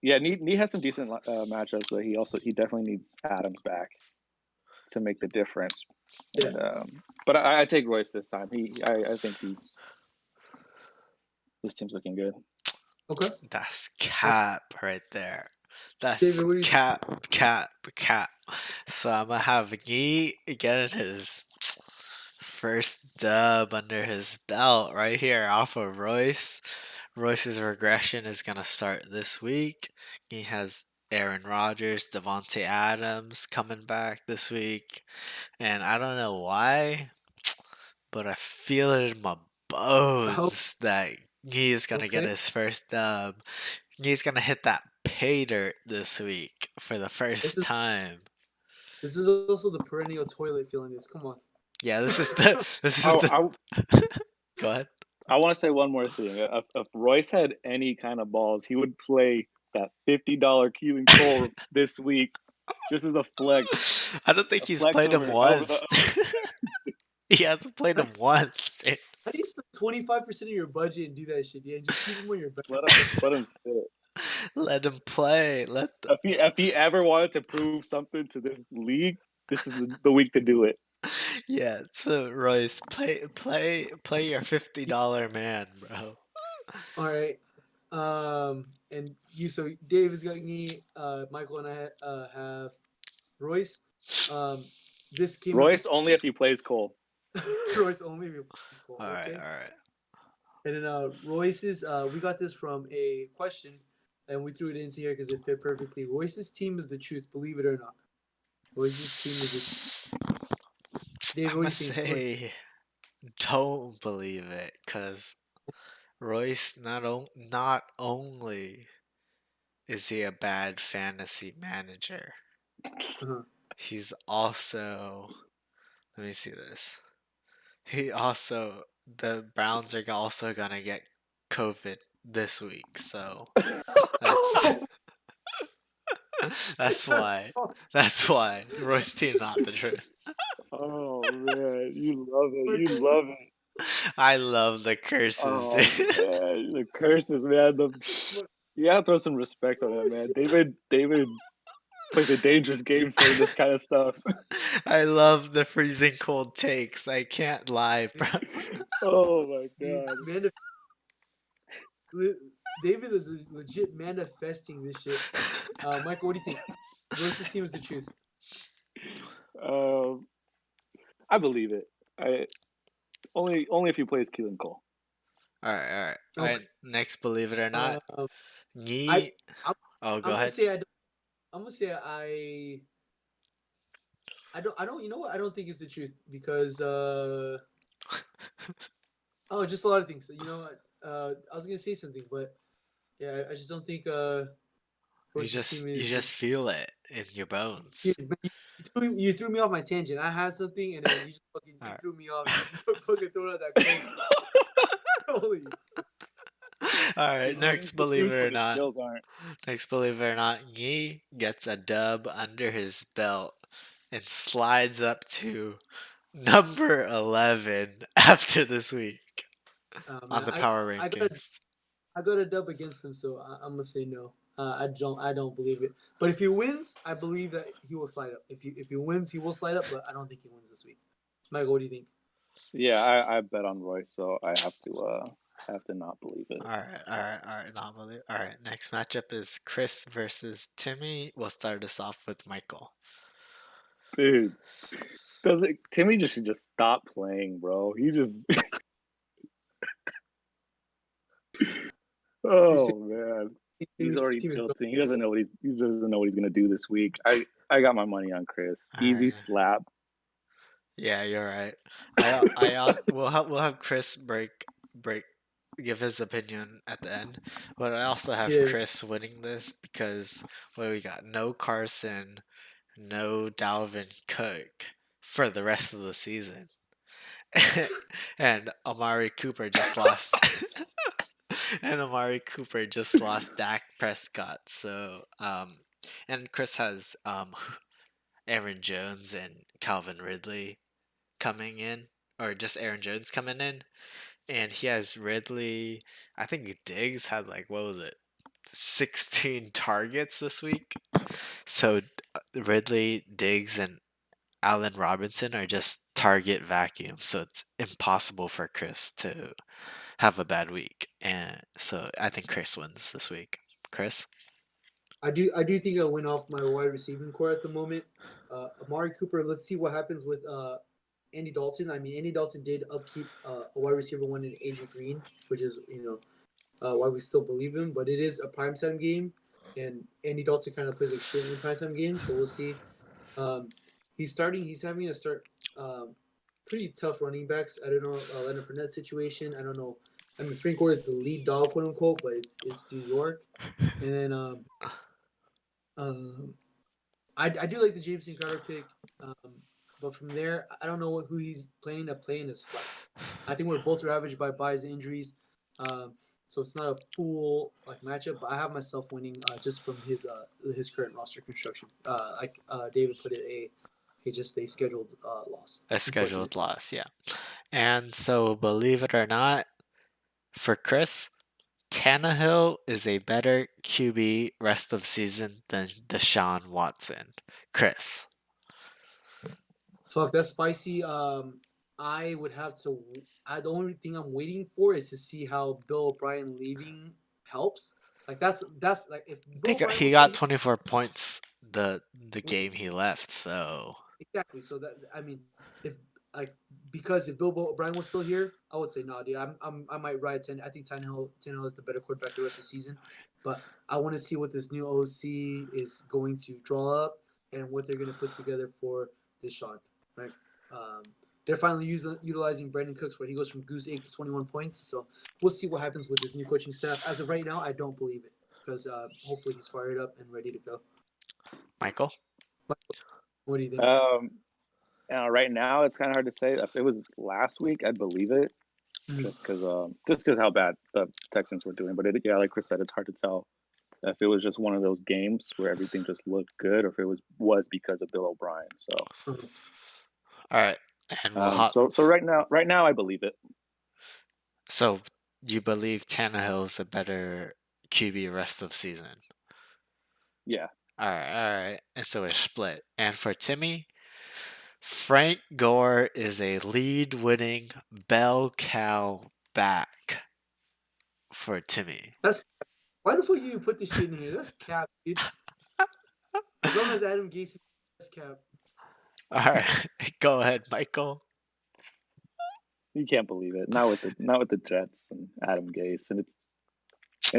Yeah, Nee has some decent matchups, but he definitely needs Adams back to make the difference. Yeah. And, but I take Royce this time. I think his team's looking good. Okay. That's cap right there. That's David, cap. So I'm gonna have Yee getting his first dub under his belt right here off of Royce. Royce's regression is gonna start this week. He has Aaron Rodgers, Devontae Adams coming back this week, and I don't know why, but I feel it in my bones that he is gonna get his first dub. He's gonna hit that pay dirt this week for the first time. This is also the perennial toilet feeling. Come on. Yeah, this is the. Go ahead. I want to say one more thing. If Royce had any kind of balls, he would play that $50 Keelan Cole this week, just as a flex. I don't think he's played him once. He hasn't played him once. Dude. How do you spend 25% of your budget and do that shit? Yeah, just keep him on your back. Let him sit. Let him play. If he ever wanted to prove something to this league, this is the week to do it. Yeah, so Royce, play your $50 man, bro. All right. And so David's got me. Michael and I have Royce. This came Royce only if he plays Cole. Royce only if he plays Cole. All right. And then Royce's. We got this from a question, and we threw it into here because it fit perfectly. Royce's team is the truth, believe it or not. Royce's team is the truth. David, I'm what gonna do you think? say don't believe it, cause Royce not only is he a bad fantasy manager, Uh-huh. he's also, let me see this. He also, the Browns are also gonna get COVID this week, so that's that's why. That's why Royce team not the truth. Oh man, you love it. Like, You love it. I love the curses, Oh dude. man, the curses, man. You gotta throw some respect on that, man. David plays a dangerous game saying this kind of stuff. I love the freezing cold takes. I can't lie, bro. Oh my dude, god. David is legit manifesting this shit. Michael, what do you think? Royce's team is the truth. Um, I believe it. I only if he plays Keelan Cole. All right, all right, all Okay. right. Next, believe it or not, Um, Yi. I'm, Oh, go I'm gonna ahead. say I'm gonna say I don't. You know what? I don't think it's the truth because oh, just a lot of things. You know, I was gonna say something, but yeah, I just don't think You Royce's team just you is. just feel it in your bones. Dude, but you threw me off my tangent. I had something, and then you just fucking All you right. threw me off. You fucking threw out that quote. Holy. All right, next, believe it or His not. skills aren't. Next, believe it or not, Yi gets a dub under his belt and slides up to number 11 after this week on Man, the power I got a rankings. I got a dub against him, so I'm gonna say no. I don't believe it. But if he wins, I believe that he will slide up. If he wins, he will slide up. But I don't think he wins this week. Michael, what do you think? Yeah, I bet on Royce, so I have to not believe it. All right, all right, all right. Not believe. All right, next matchup is Chris versus Timmy. We'll start us off with Michael. Dude, Timmy just should just stop playing, bro. He just Your oh man. He's already team is no. tilting. He doesn't know he doesn't know what he's gonna do this week. I got my money on Chris. All Easy right. slap. Yeah, you're right. We'll have Chris break give his opinion at the end, but I also have Yeah. Chris winning this because what do we got? No Carson, no Dalvin Cook for the rest of the season, and Amari Cooper just lost. And Amari Cooper just lost Dak Prescott. So and Chris has Aaron Jones and Calvin Ridley coming in, or just Aaron Jones coming in, and he has Ridley. I think Diggs had like, what was it, 16 targets this week. So Ridley, Diggs, and Allen Robinson are just target vacuum. So it's impossible for Chris to have a bad week, and so I think Chris wins this week. Chris. I do think I went off my wide receiving core at the moment. Amari Cooper. Let's see what happens with Andy Dalton. I mean, Andy Dalton did upkeep a wide receiver one in AJ Green, which is why we still believe him. But it is a primetime game, and Andy Dalton kind of plays like shit in primetime games. So we'll see. He's starting. He's having to start pretty tough running backs. I don't know Leonard Fournette situation. I don't know. I mean, Frank Gore is the lead dog, quote unquote, but it's New York. And then I do like the Jameson Crowder pick, but from there, I don't know who he's planning to play in his flex. I think we're both ravaged by buys and injuries, so it's not a full like matchup. But I have myself winning just from his current roster construction. Like David put it, a scheduled loss. A scheduled loss, yeah. And so, believe it or not, for Chris, Tannehill is a better QB rest of season than Deshaun Watson. Chris. Fuck, that's spicy. I would have to. The only thing I'm waiting for is to see how Bill O'Brien leaving helps. Like that's like if Bill O'Brien He was got still 24 points the here, game he left, so exactly. So that I mean, if like because if Bill O'Brien was still here, I would say no, dude. I might ride 10. I think Tannehill is the better quarterback the rest of the season, but I want to see what this new OC is going to draw up and what they're going to put together for Deshaun. Right. they're finally utilizing Brandon Cooks, where he goes from goose egg to 21 points. So we'll see what happens with this new coaching staff. As of right now, I don't believe it because hopefully he's fired up and ready to go. Michael? What do you think? Right now, it's kind of hard to say. If it was last week, I'd believe it, Mhm. just because how bad the Texans were doing. But like Chris said, it's hard to tell if it was just one of those games where everything just looked good, or if it was because of Bill O'Brien. So, All right. And we'll hop. so right now, I believe it. So you believe Tannehill's a better QB rest of season? Yeah. All right. And so it's split. And for Timmy, Frank Gore is a lead-winning bell cow back for Timmy. Why the fuck you put this shit in here? That's cap, dude. As long as Adam Gase is that's cap. All right. Go ahead, Michael. You can't believe it. Not with the Jets and Adam Gase, and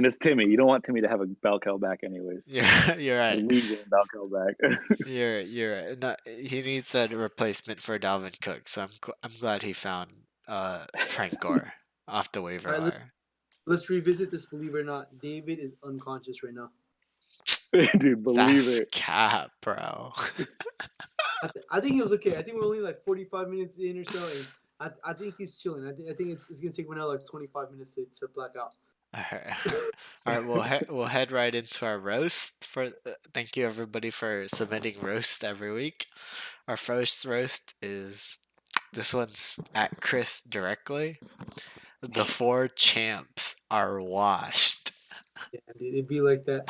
it's Timmy. You don't want Timmy to have a bell cow back, anyways. You're A right. league-winning bell cow back. You're right. No, he needs a replacement for Dalvin Cook, so I'm glad he found Frank Gore off the waiver All right, wire. Let's revisit this. Believe it or not, David is unconscious right now. Dude, believe That's it. cap, bro. I think he was okay. I think we're only like 45 minutes in or so, and I think he's chilling. I think it's gonna take him another like 25 minutes to black out. All right. We'll head right into our roast. Thank you everybody for submitting roast every week. Our first roast is this one's at Chris directly. The 4 champs are washed. Yeah, dude, it'd be like that.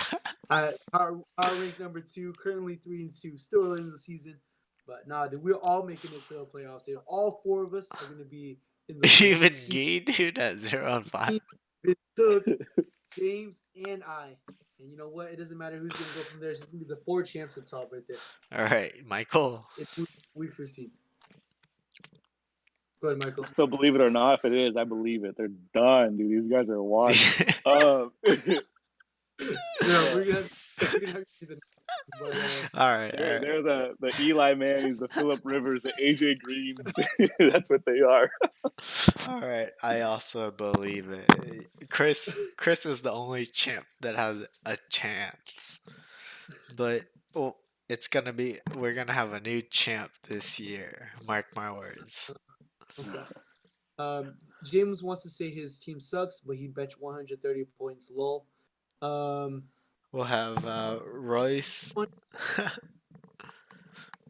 Power rank number 2, currently 3-2, still early in the season, but nah, dude, we're all making it to the playoffs. Dude. All 4 of us are gonna be in the Even Gee, dude, at 0-5. It took James and I. And you know what? It doesn't matter who's going to go from there. It's just going to be the 4 champs up top right there. All right, Michael. It's week 15. Go ahead, Michael. Still believe it or not, if it is, I believe it. They're done, dude. These guys are washed. Yeah, we're gonna have to do All right. They're the Eli Mannings, the Phillip Rivers, the AJ Greens. That's what they are. All right. I also believe it. Chris is the only champ that has a chance. But we're gonna have a new champ this year. Mark my words. Okay. James wants to say his team sucks, but he benched 130 points. Lol. We'll have Royce.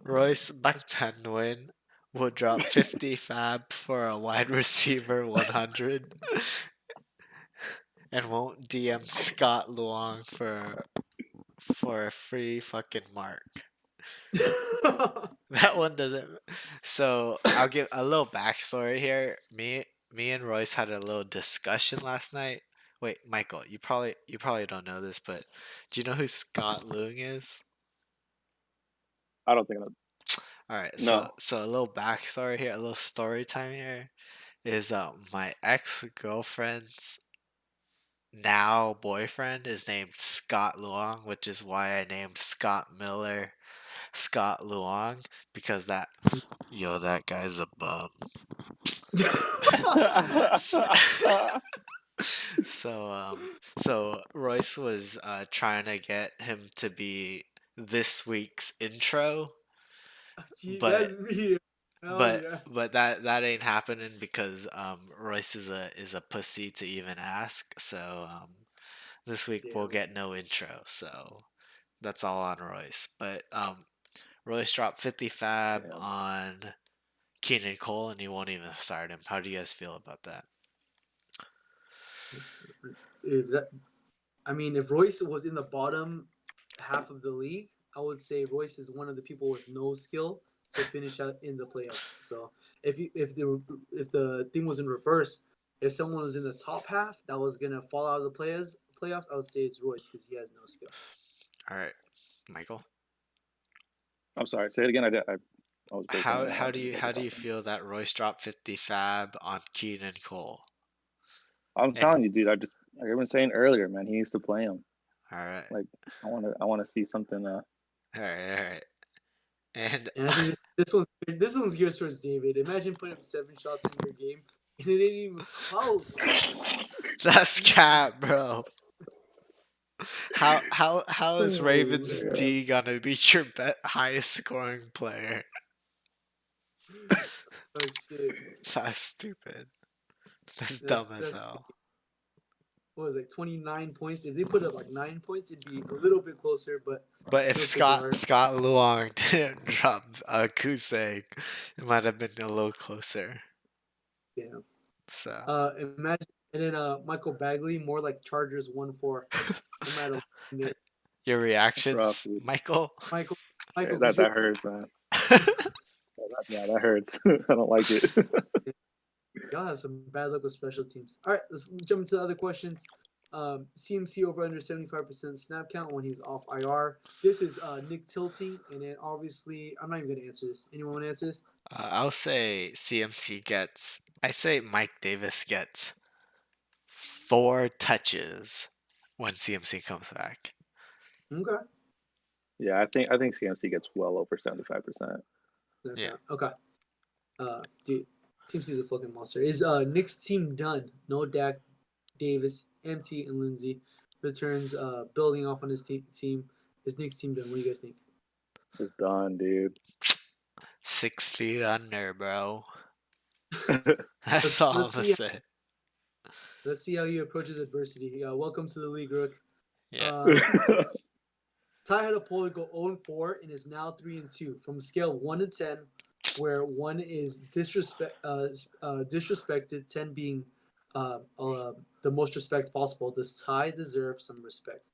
Royce Bucktenwin will drop 50 fab for a wide receiver 100 and won't DM Scott Luong for a free fucking mark. That one doesn't. So I'll give a little backstory here. Me and Royce had a little discussion last night. Wait, Michael, you probably don't know this, but do you know who Scott Luong is? I don't think. All right, No. so a little backstory here, a little story time here is my ex-girlfriend's now boyfriend is named Scott Luong, which is why I named Scott Miller Scott Luong, because that guy's a bum. So Royce was trying to get him to be this week's intro. That's me. But that ain't happening because Royce is a pussy to even ask. So this week we'll get no intro. So that's all on Royce. But Royce dropped 50 fab on Keenan Cole, and he won't even start him. How do you guys feel about that? I mean, if Royce was in the bottom half of the league, I would say Royce is one of the people with no skill to finish out in the playoffs. So if the thing was in reverse, if someone was in the top half that was gonna fall out of the playoffs, I would say it's Royce because he has no skill. All right, Michael. I'm sorry. Say it again. I was how do you feel that Royce dropped 50 fab on Keenan Cole? I'm telling you, dude. Like I've been saying earlier, man. He needs to play him. All right. Like I want to see something. All right. And I think This one's geared towards David. Imagine putting up 7 shots in your game and it ain't even close. That's cap, bro. How is Oh, Ravens man. D gonna be your highest scoring player? Oh shit. That's stupid. That's That's- dumb as that's- hell. What was it, 29 points? If they put up like 9 points, it'd be a little bit closer, but But if Those are- Scott Luong didn't drop Kuseg, it might have been a little closer. yeah. So Imagine and then Michael Bagley, more like Chargers 1-4. No matter what. your reactions, rough, dude. Michael. Michael That could you- hurts, man. Yeah, that hurts. I don't like it. Y'all have some bad luck with special teams. All right, let's jump into the other questions. CMC over under 75% snap count when he's off IR. This is Nick tilting, and then obviously I'm not even gonna answer this. Anyone want to answer this? I'll say CMC gets. I say Mike Davis gets 4 touches when CMC comes back. Okay. Yeah, I think CMC gets well over 75%. Snap Yeah. count. Okay. Dude, CMC's a fucking monster. Is Nick's team done? No Dak, Davis, MT, and Lindsey returns. Building off on his team. Is Nick's team done? What do you guys think? It's done, dude. 6 feet under, bro. Let's- That's all I'm let's gonna see- say. Let's see how he approaches adversity. Welcome to the league, Rook. Yeah. Ty had a poll to go 0-4 and is now 3-2 from a scale of 1 to 10, where 1 is disrespected, 10 being the most respect possible. Does Ty deserve some respect?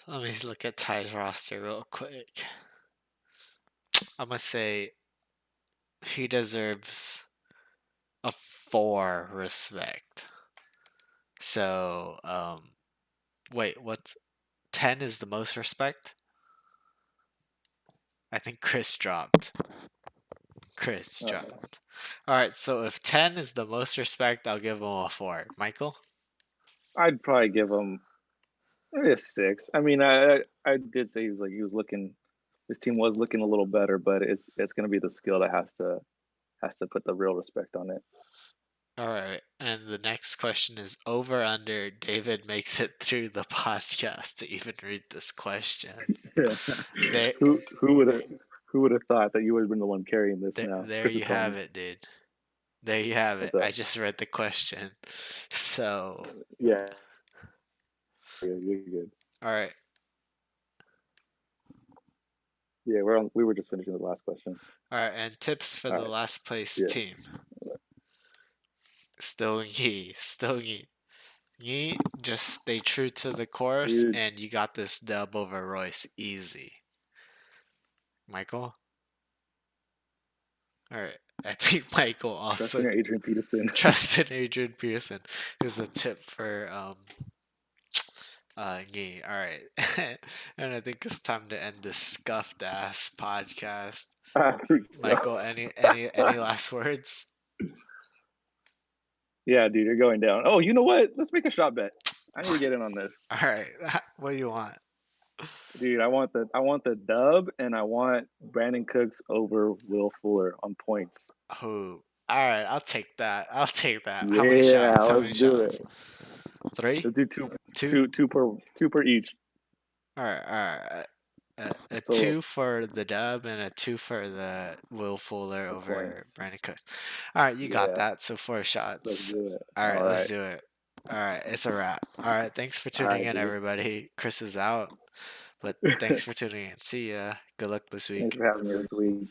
Let me look at Ty's roster real quick. I'm gonna say he deserves a 4 respect. So, wait, what's 10 is the most respect? I think Chris dropped. Chris Uh-oh. dropped. Alright, so if 10 is the most respect, I'll give him a 4. Michael? I'd probably give him maybe a 6. I mean, I did say he was looking. His team was looking a little better, but it's going to be the skill that has to put the real respect on it. Alright, and the next question is over under. David makes it through the podcast to even read this question. There, Who would have thought that you would have been the one carrying this now? there Chris is you telling have me. it, dude. There you have it. What's up? I just read the question. So, Yeah. You're good. alright. Yeah, we were just finishing the last question. Alright, and tips for the Alright, last place yeah. team. Still Yi. Yi, just stay true to the course, Dude. and you got this dub over Royce easy. Michael? Alright, I think Michael also Trusting Adrian Peterson. trusted Adrian Pearson is the tip for Yi. Alright. And I think it's time to end this scuffed ass podcast. I think so. Michael, any last words? Yeah, dude, you're going down. Oh, you know what? Let's make a shot bet. I need to get in on this, Alright, what do you want? dude. I want the dub, and I want Brandon Cooks over Will Fuller on points. Oh, alright, I'll take that. How Yeah, many shots? How many let's do shots? it. 3? Let's do two per each. Alright. A So- 2 for the dub and a 2 for the Will Fuller Of over course. Brandon Cooks. Alright, you got Yeah. that. So 4 Let's shots. do it. Alright, All let's right. do it. Alright, it's a wrap. Alright, thanks for tuning Alright, in, dude. everybody. Chris is out. But thanks for tuning in. See ya. Good luck this week. Thanks for having me this week.